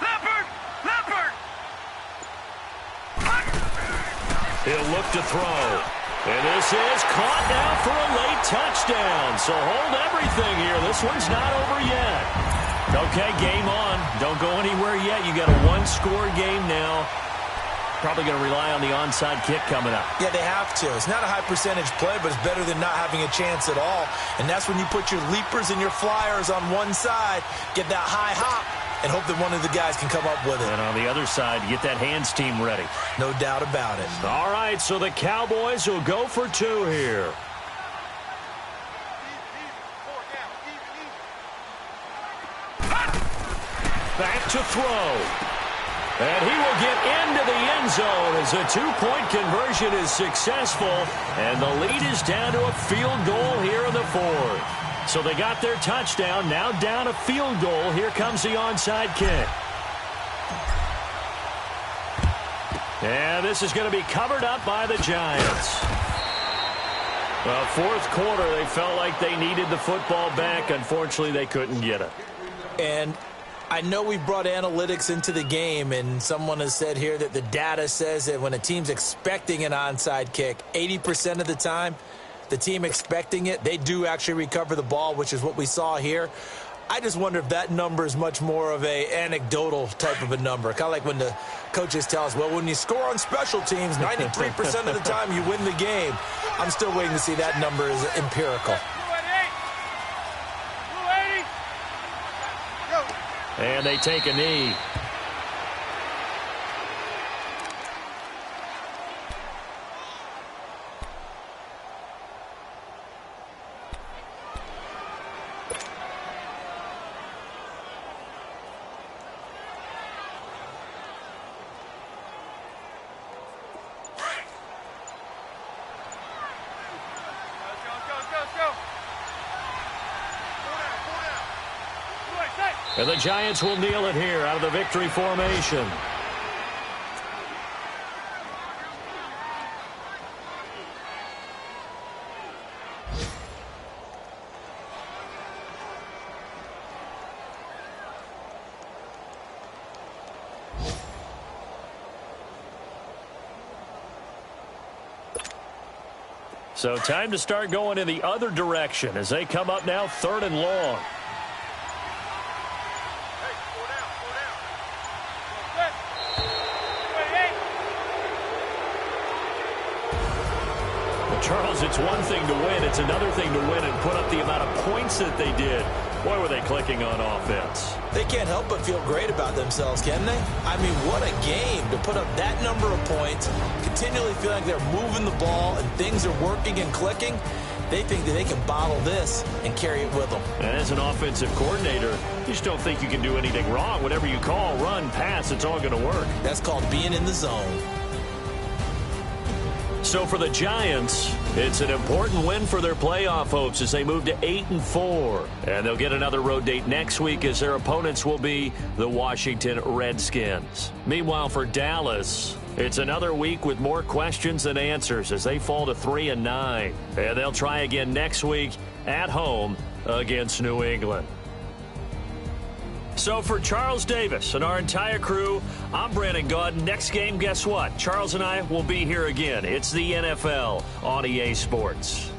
Leopard! Leopard! He'll look to throw. And this is caught now for a late touchdown. So hold everything here. This one's not over yet. Okay, game on. Don't go anywhere yet. You got a 1-score game now. Probably going to rely on the onside kick coming up. Yeah, they have to. It's not a high percentage play, but it's better than not having a chance at all. And that's when you put your leapers and your flyers on one side, get that high hop, and hope that one of the guys can come up with it. And on the other side, get that hands team ready. No doubt about it. All right, so the Cowboys will go for two here. Back to throw. And he will get into the end zone as a two-point conversion is successful. And the lead is down to a field goal here in the fourth. So they got their touchdown, now down a field goal. Here comes the onside kick. And this is going to be covered up by the Giants. Well, fourth quarter, they felt like they needed the football back. Unfortunately, they couldn't get it. And I know we brought analytics into the game, and someone has said here that the data says that when a team's expecting an onside kick, 80% of the time, the team expecting it, they do actually recover the ball, which is what we saw here. I just wonder if that number is much more of a anecdotal type of a number. Kind of like when the coaches tell us, well, when you score on special teams, 93% of the time you win the game. I'm still waiting to see that number is empirical. And they take a knee. And the Giants will kneel it here out of the victory formation. So time to start going in the other direction as they come up now 3rd and long. Charles, it's one thing to win. It's another thing to win and put up the amount of points that they did. Boy, were they clicking on offense. They can't help but feel great about themselves, can they? I mean, what a game to put up that number of points, continually feel like they're moving the ball and things are working and clicking. They think that they can bottle this and carry it with them. And as an offensive coordinator, you just don't think you can do anything wrong. Whatever you call, run, pass, it's all going to work. That's called being in the zone. So for the Giants, it's an important win for their playoff hopes as they move to 8-4. And they'll get another road date next week as their opponents will be the Washington Redskins. Meanwhile, for Dallas, it's another week with more questions than answers as they fall to 3-9. And they'll try again next week at home against New England. So for Charles Davis and our entire crew, I'm Brandon Gaudin. Next game, guess what? Charles and I will be here again. It's the NFL on EA Sports.